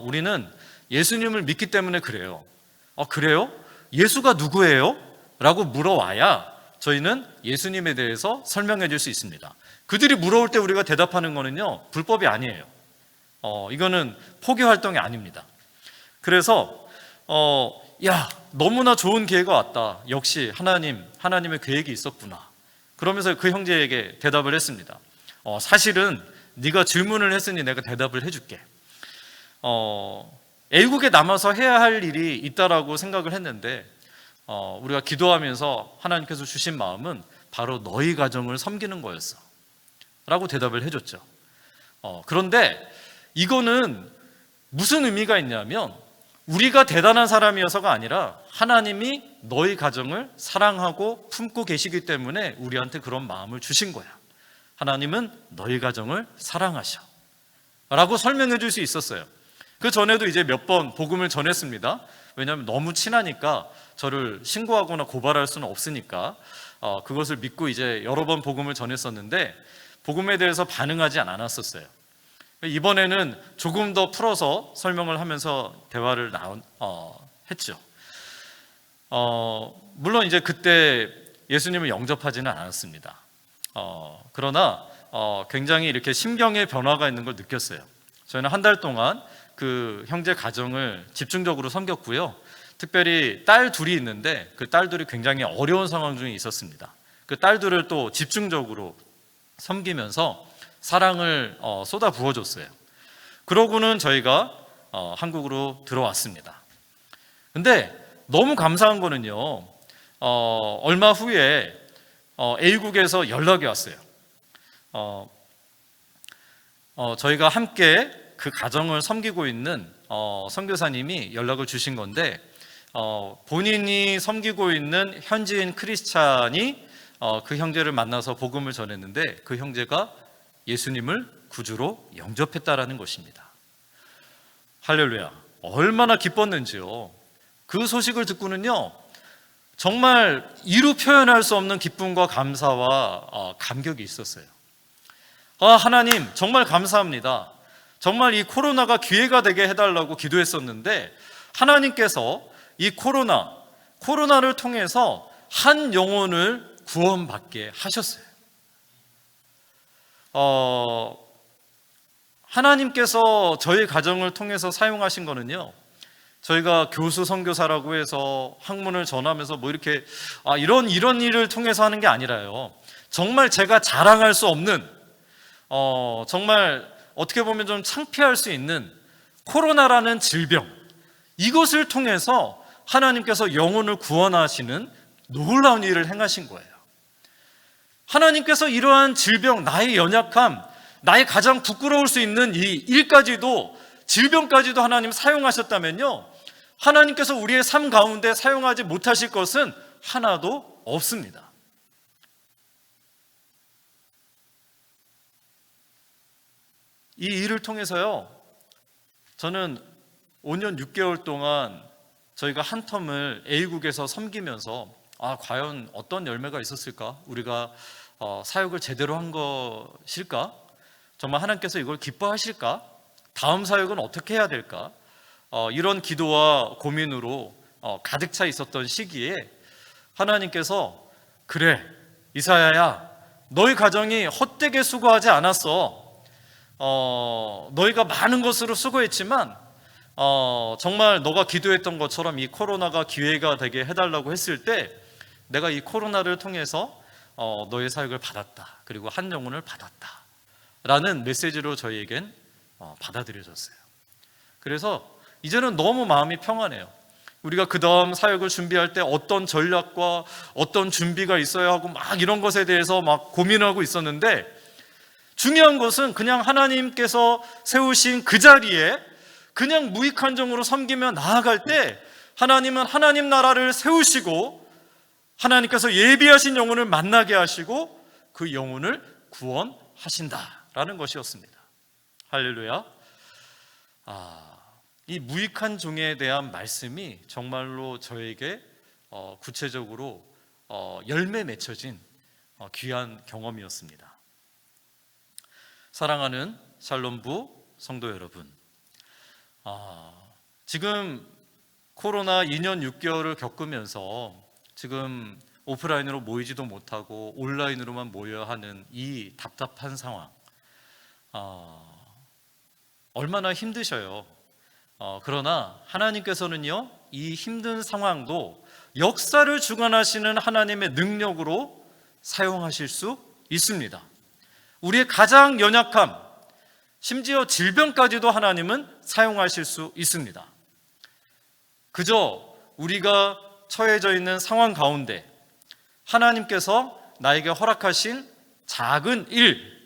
우리는 예수님을 믿기 때문에 그래요. 그래요? 예수가 누구예요? 라고 물어와야 저희는 예수님에 대해서 설명해 줄 수 있습니다. 그들이 물어올 때 우리가 대답하는 거는요, 불법이 아니에요. 이거는 포교 활동이 아닙니다. 그래서 야, 너무나 좋은 기회가 왔다. 역시 하나님의 계획이 있었구나. 그러면서 그 형제에게 대답을 했습니다. 사실은 네가 질문을 했으니 내가 대답을 해줄게. 애국에 남아서 해야 할 일이 있다라고 생각을 했는데 우리가 기도하면서 하나님께서 주신 마음은 바로 너희 가정을 섬기는 거였어 라고 대답을 해줬죠. 그런데 이거는 무슨 의미가 있냐면 우리가 대단한 사람이어서가 아니라 하나님이 너희 가정을 사랑하고 품고 계시기 때문에 우리한테 그런 마음을 주신 거야. 하나님은 너희 가정을 사랑하셔 라고 설명해 줄 수 있었어요. 그 전에도 이제 몇 번 복음을 전했습니다. 왜냐하면 너무 친하니까 저를 신고하거나 고발할 수는 없으니까 그것을 믿고 이제 여러 번 복음을 전했었는데 복음에 대해서 반응하지 않았었어요. 이번에는 조금 더 풀어서 설명을 하면서 대화를 했죠. 물론 이제 그때 예수님을 영접하지는 않았습니다. 그러나 굉장히 이렇게 심경의 변화가 있는 걸 느꼈어요. 저희는 한 달 동안 그 형제 가정을 집중적으로 섬겼고요. 특별히 딸 둘이 있는데 그 딸들이 굉장히 어려운 상황 중에 있었습니다. 그 딸들을 또 집중적으로 섬기면서 사랑을 쏟아 부어줬어요. 그러고는 저희가 한국으로 들어왔습니다. 근데 너무 감사한 거는요, 얼마 후에 A국에서 연락이 왔어요. 저희가 함께 그 가정을 섬기고 있는 선교사님이 연락을 주신 건데 본인이 섬기고 있는 현지인 크리스찬이 그 형제를 만나서 복음을 전했는데 그 형제가 예수님을 구주로 영접했다라는 것입니다. 할렐루야. 얼마나 기뻤는지요. 그 소식을 듣고는요, 정말 이루 표현할 수 없는 기쁨과 감사와 감격이 있었어요. 하나님 정말 감사합니다. 정말 이 코로나가 기회가 되게 해달라고 기도했었는데 하나님께서 이 코로나를 통해서 한 영혼을 구원받게 하셨어요. 하나님께서 저희 가정을 통해서 사용하신 거는요, 저희가 교수 선교사라고 해서 학문을 전하면서 뭐 이렇게 이런 일을 통해서 하는 게 아니라요, 정말 제가 자랑할 수 없는 정말 어떻게 보면 좀 창피할 수 있는 코로나라는 질병, 이것을 통해서 하나님께서 영혼을 구원하시는 놀라운 일을 행하신 거예요. 하나님께서 이러한 질병, 나의 연약함, 나의 가장 부끄러울 수 있는 이 일까지도, 질병까지도 하나님 사용하셨다면요, 하나님께서 우리의 삶 가운데 사용하지 못하실 것은 하나도 없습니다. 이 일을 통해서요, 저는 5년 6개월 동안 저희가 한 텀을 A국에서 섬기면서 과연 어떤 열매가 있었을까? 우리가 사역을 제대로 한 것일까? 정말 하나님께서 이걸 기뻐하실까? 다음 사역은 어떻게 해야 될까? 이런 기도와 고민으로 가득 차 있었던 시기에 하나님께서 그래, 이사야야, 너희 가정이 헛되게 수고하지 않았어. 너희가 많은 것으로 수고했지만 정말 너가 기도했던 것처럼 이 코로나가 기회가 되게 해달라고 했을 때 내가 이 코로나를 통해서 너의 사역을 받았다, 그리고 한 영혼을 받았다 라는 메시지로 저희에겐 받아들여졌어요. 그래서 이제는 너무 마음이 평안해요. 우리가 그 다음 사역을 준비할 때 어떤 전략과 어떤 준비가 있어야 하고 막 이런 것에 대해서 막 고민하고 있었는데, 중요한 것은 그냥 하나님께서 세우신 그 자리에 그냥 무익한 종으로 섬기며 나아갈 때 하나님은 하나님 나라를 세우시고 하나님께서 예비하신 영혼을 만나게 하시고 그 영혼을 구원하신다라는 것이었습니다. 할렐루야. 이 무익한 종에 대한 말씀이 정말로 저에게 구체적으로 열매 맺혀진 귀한 경험이었습니다. 사랑하는 샬롬부 성도 여러분, 지금 코로나 2년 6개월을 겪으면서 지금 오프라인으로 모이지도 못하고 온라인으로만 모여야 하는 이 답답한 상황, 얼마나 힘드셔요. 그러나 하나님께서는요, 이 힘든 상황도 역사를 주관하시는 하나님의 능력으로 사용하실 수 있습니다. 우리의 가장 연약함, 심지어 질병까지도 하나님은 사용하실 수 있습니다. 그저 우리가 처해져 있는 상황 가운데 하나님께서 나에게 허락하신 작은 일,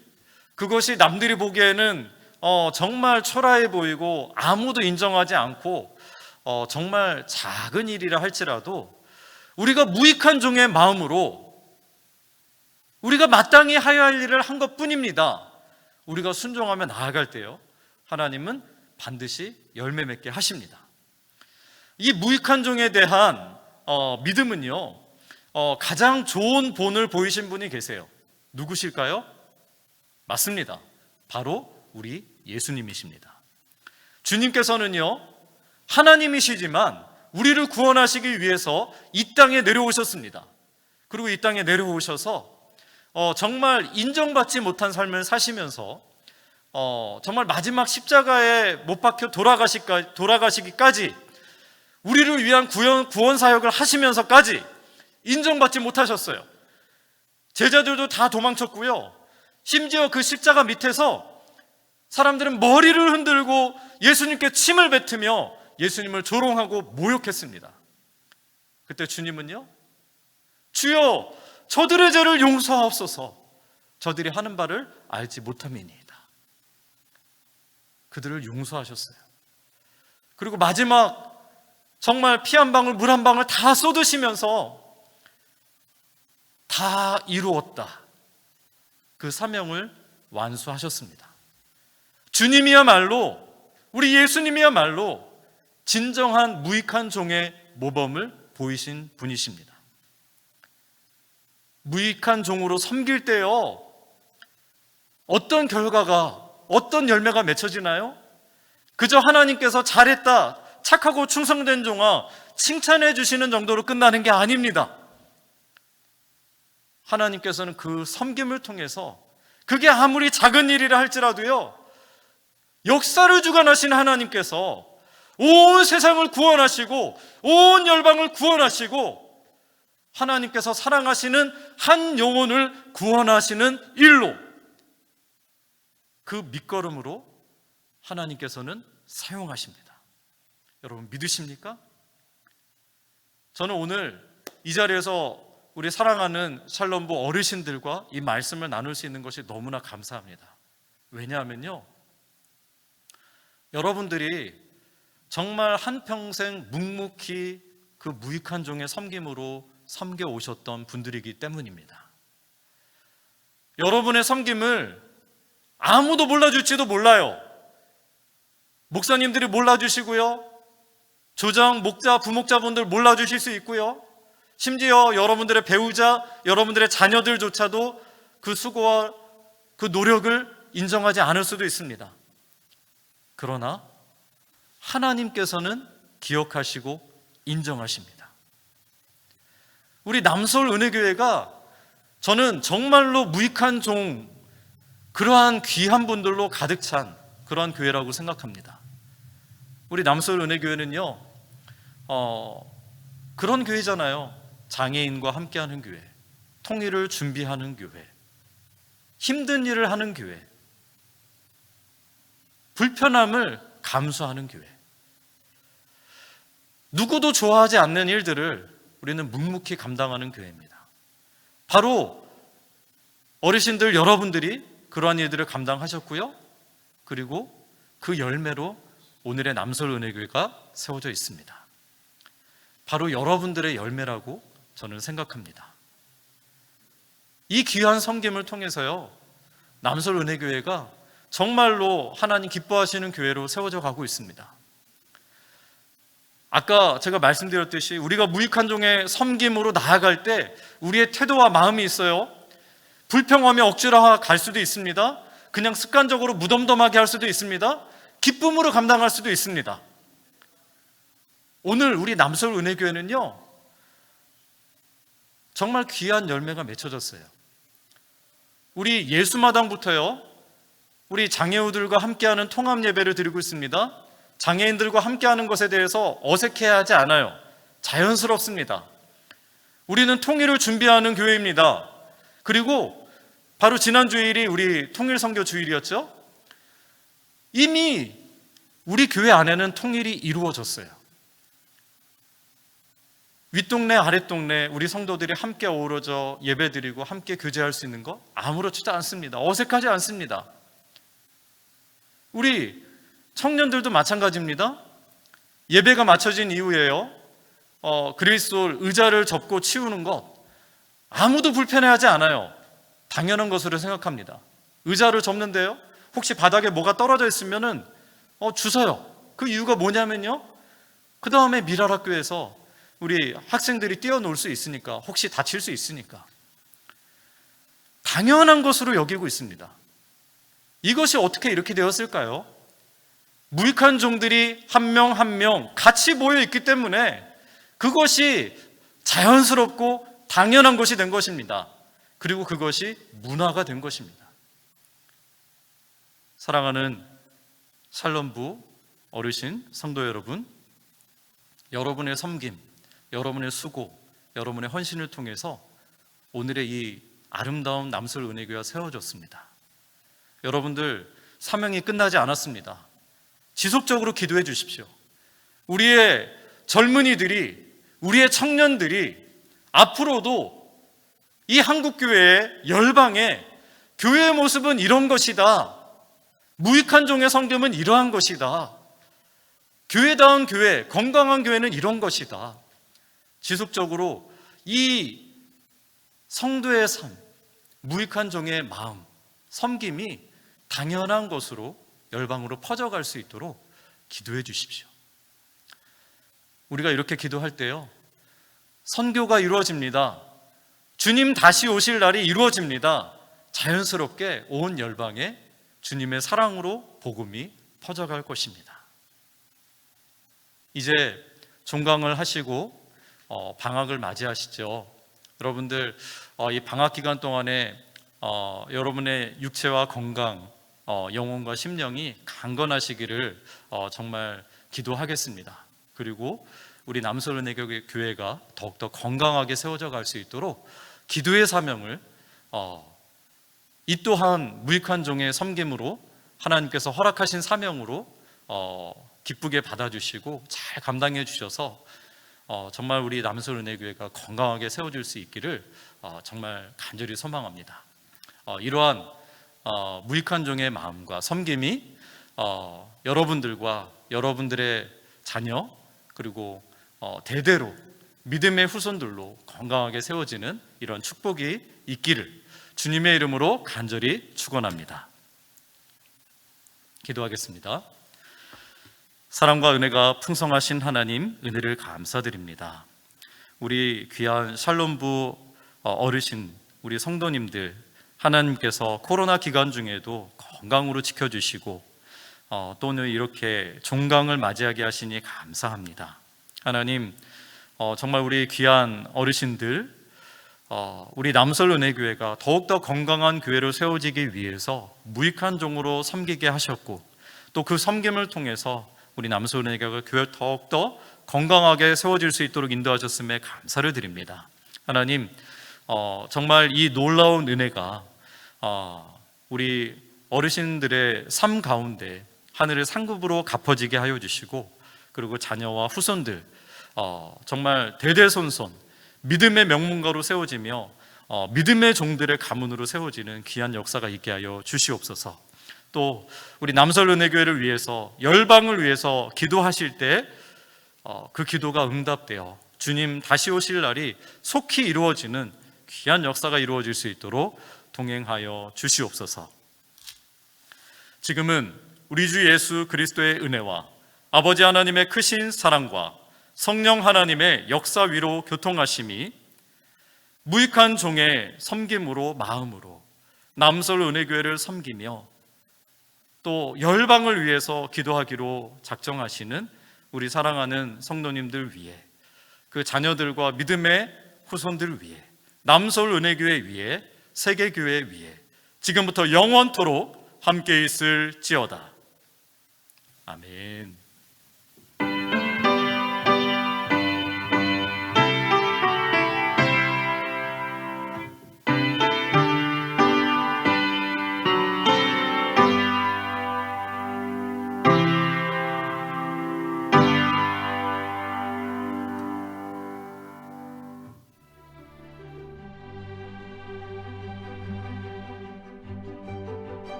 그것이 남들이 보기에는 정말 초라해 보이고 아무도 인정하지 않고 정말 작은 일이라 할지라도 우리가 무익한 종의 마음으로 우리가 마땅히 해야 할 일을 한 것뿐입니다. 우리가 순종하며 나아갈 때요, 하나님은 반드시 열매 맺게 하십니다. 이 무익한 종에 대한 믿음은요, 가장 좋은 본을 보이신 분이 계세요. 누구실까요? 맞습니다. 바로 우리 예수님이십니다. 주님께서는요, 하나님이시지만 우리를 구원하시기 위해서 이 땅에 내려오셨습니다. 그리고 이 땅에 내려오셔서 정말 인정받지 못한 삶을 사시면서 정말 마지막 십자가에 못 박혀 돌아가시기까지 우리를 위한 구원 사역을 하시면서까지 인정받지 못하셨어요. 제자들도 다 도망쳤고요. 심지어 그 십자가 밑에서 사람들은 머리를 흔들고 예수님께 침을 뱉으며 예수님을 조롱하고 모욕했습니다. 그때 주님은요, 주여 저들의 죄를 용서하옵소서, 저들이 하는 바를 알지 못함이니이다. 그들을 용서하셨어요. 그리고 마지막 정말 피 한 방울 물 한 방울 다 쏟으시면서 다 이루었다, 그 사명을 완수하셨습니다. 주님이야말로, 우리 예수님이야말로 진정한 무익한 종의 모범을 보이신 분이십니다. 무익한 종으로 섬길 때요, 어떤 결과가, 어떤 열매가 맺혀지나요? 그저 하나님께서 잘했다, 착하고 충성된 종아, 칭찬해 주시는 정도로 끝나는 게 아닙니다. 하나님께서는 그 섬김을 통해서, 그게 아무리 작은 일이라 할지라도요, 역사를 주관하신 하나님께서 온 세상을 구원하시고 온 열방을 구원하시고 하나님께서 사랑하시는 한 영혼을 구원하시는 일로, 그 밑거름으로 하나님께서는 사용하십니다. 여러분 믿으십니까? 저는 오늘 이 자리에서 우리 사랑하는 샬롬부 어르신들과 이 말씀을 나눌 수 있는 것이 너무나 감사합니다. 왜냐하면요, 여러분들이 정말 한평생 묵묵히 그 무익한 종의 섬김으로 섬겨오셨던 분들이기 때문입니다. 여러분의 섬김을 아무도 몰라줄지도 몰라요. 목사님들이 몰라주시고요, 조장, 목자, 부목자분들 몰라주실 수 있고요, 심지어 여러분들의 배우자, 여러분들의 자녀들조차도 그 수고와 그 노력을 인정하지 않을 수도 있습니다. 그러나 하나님께서는 기억하시고 인정하십니다. 우리 남서울 은혜교회가 저는 정말로 무익한 종, 그러한 귀한 분들로 가득 찬 그러한 교회라고 생각합니다. 우리 남서울 은혜교회는요, 그런 교회잖아요. 장애인과 함께하는 교회, 통일을 준비하는 교회, 힘든 일을 하는 교회, 불편함을 감수하는 교회. 누구도 좋아하지 않는 일들을 우리는 묵묵히 감당하는 교회입니다. 바로 어르신들 여러분들이 그러한 일들을 감당하셨고요, 그리고 그 열매로 오늘의 남서울 은혜교회가 세워져 있습니다. 바로 여러분들의 열매라고 저는 생각합니다. 이 귀한 섬김을 통해서요, 남서울 은혜교회가 정말로 하나님 기뻐하시는 교회로 세워져 가고 있습니다. 아까 제가 말씀드렸듯이 우리가 무익한 종의 섬김으로 나아갈 때 우리의 태도와 마음이 있어요. 불평하며 억지로 갈 수도 있습니다. 그냥 습관적으로 무덤덤하게 할 수도 있습니다. 기쁨으로 감당할 수도 있습니다. 오늘 우리 남서울 은혜교회는요, 정말 귀한 열매가 맺혀졌어요. 우리 예수마당부터요, 우리 장애우들과 함께하는 통합 예배를 드리고 있습니다. 장애인들과 함께하는 것에 대해서 어색해하지 않아요. 자연스럽습니다. 우리는 통일을 준비하는 교회입니다. 그리고 바로 지난 주일이 우리 통일 선교 주일이었죠. 이미 우리 교회 안에는 통일이 이루어졌어요. 윗동네 아랫동네 우리 성도들이 함께 어우러져 예배드리고 함께 교제할 수 있는 거 아무렇지도 않습니다. 어색하지 않습니다. 우리 청년들도 마찬가지입니다. 예배가 마쳐진 이후에요, 그리스도 의자를 접고 치우는 것 아무도 불편해하지 않아요. 당연한 것으로 생각합니다. 의자를 접는데요, 혹시 바닥에 뭐가 떨어져 있으면은 주워요. 그 이유가 뭐냐면요, 그 다음에 미랄학교에서 우리 학생들이 뛰어놀 수 있으니까, 혹시 다칠 수 있으니까. 당연한 것으로 여기고 있습니다. 이것이 어떻게 이렇게 되었을까요? 무익한 종들이 한 명 한 명 같이 모여 있기 때문에 그것이 자연스럽고 당연한 것이 된 것입니다. 그리고 그것이 문화가 된 것입니다. 사랑하는 샬롬부 어르신 성도 여러분, 여러분의 섬김, 여러분의 수고, 여러분의 헌신을 통해서 오늘의 이 아름다운 남서울 은혜교회가 세워졌습니다. 여러분들 사명이 끝나지 않았습니다. 지속적으로 기도해 주십시오. 우리의 젊은이들이, 우리의 청년들이 앞으로도 이 한국교회의 열방의 교회의 모습은 이런 것이다, 무익한 종의 성김은 이러한 것이다, 교회다운 교회, 건강한 교회는 이런 것이다, 지속적으로 이 성도의 삶, 무익한 종의 마음, 섬김이 당연한 것으로 열방으로 퍼져갈 수 있도록 기도해 주십시오. 우리가 이렇게 기도할 때요, 선교가 이루어집니다. 주님 다시 오실 날이 이루어집니다. 자연스럽게 온 열방에 주님의 사랑으로 복음이 퍼져갈 것입니다. 이제 종강을 하시고 방학을 맞이하시죠. 여러분들 이 방학 기간 동안에 여러분의 육체와 건강, 영혼과 심령이 강건하시기를 정말 기도하겠습니다. 그리고 우리 남서울 은혜교회가 더욱더 건강하게 세워져 갈 수 있도록 기도의 사명을 이 또한 무익한 종의 섬김으로 하나님께서 허락하신 사명으로 기쁘게 받아주시고 잘 감당해 주셔서 정말 우리 남서울 은혜교회가 건강하게 세워질 수 있기를 정말 간절히 소망합니다. 이러한 무익한 종의 마음과 섬김이 여러분들과 여러분들의 자녀, 그리고 대대로 믿음의 후손들로 건강하게 세워지는 이런 축복이 있기를 주님의 이름으로 간절히 축원합니다. 기도하겠습니다. 사랑과 은혜가 풍성하신 하나님, 은혜를 감사드립니다. 우리 귀한 샬롬부 어르신, 우리 성도님들, 하나님께서 코로나 기간 중에도 건강으로 지켜주시고 또는 이렇게 종강을 맞이하게 하시니 감사합니다. 하나님, 정말 우리 귀한 어르신들, 우리 남서울 은혜교회가 더욱더 건강한 교회로 세워지기 위해서 무익한 종으로 섬기게 하셨고, 또 그 섬김을 통해서 우리 남서울 은혜교회가 교회 더욱더 건강하게 세워질 수 있도록 인도하셨음에 감사를 드립니다. 하나님, 정말 이 놀라운 은혜가 우리 어르신들의 삶 가운데 하늘의 상급으로 갚아지게 하여 주시고, 그리고 자녀와 후손들 정말 대대손손 믿음의 명문가로 세워지며 믿음의 종들의 가문으로 세워지는 귀한 역사가 있게 하여 주시옵소서. 또 우리 남서울 은혜교회를 위해서, 열방을 위해서 기도하실 때 그 기도가 응답되어 주님 다시 오실 날이 속히 이루어지는 귀한 역사가 이루어질 수 있도록 동행하여 주시옵소서. 지금은 우리 주 예수 그리스도의 은혜와 아버지 하나님의 크신 사랑과 성령 하나님의 역사 위로 교통하심이 무익한 종의 섬김으로 마음으로 남서울 은혜교회를 섬기며 또 열방을 위해서 기도하기로 작정하시는 우리 사랑하는 성도님들 위해, 그 자녀들과 믿음의 후손들 위해, 남서울 은혜교회 위해, 세계교회 위해 지금부터 영원토록 함께 있을지어다. 아멘.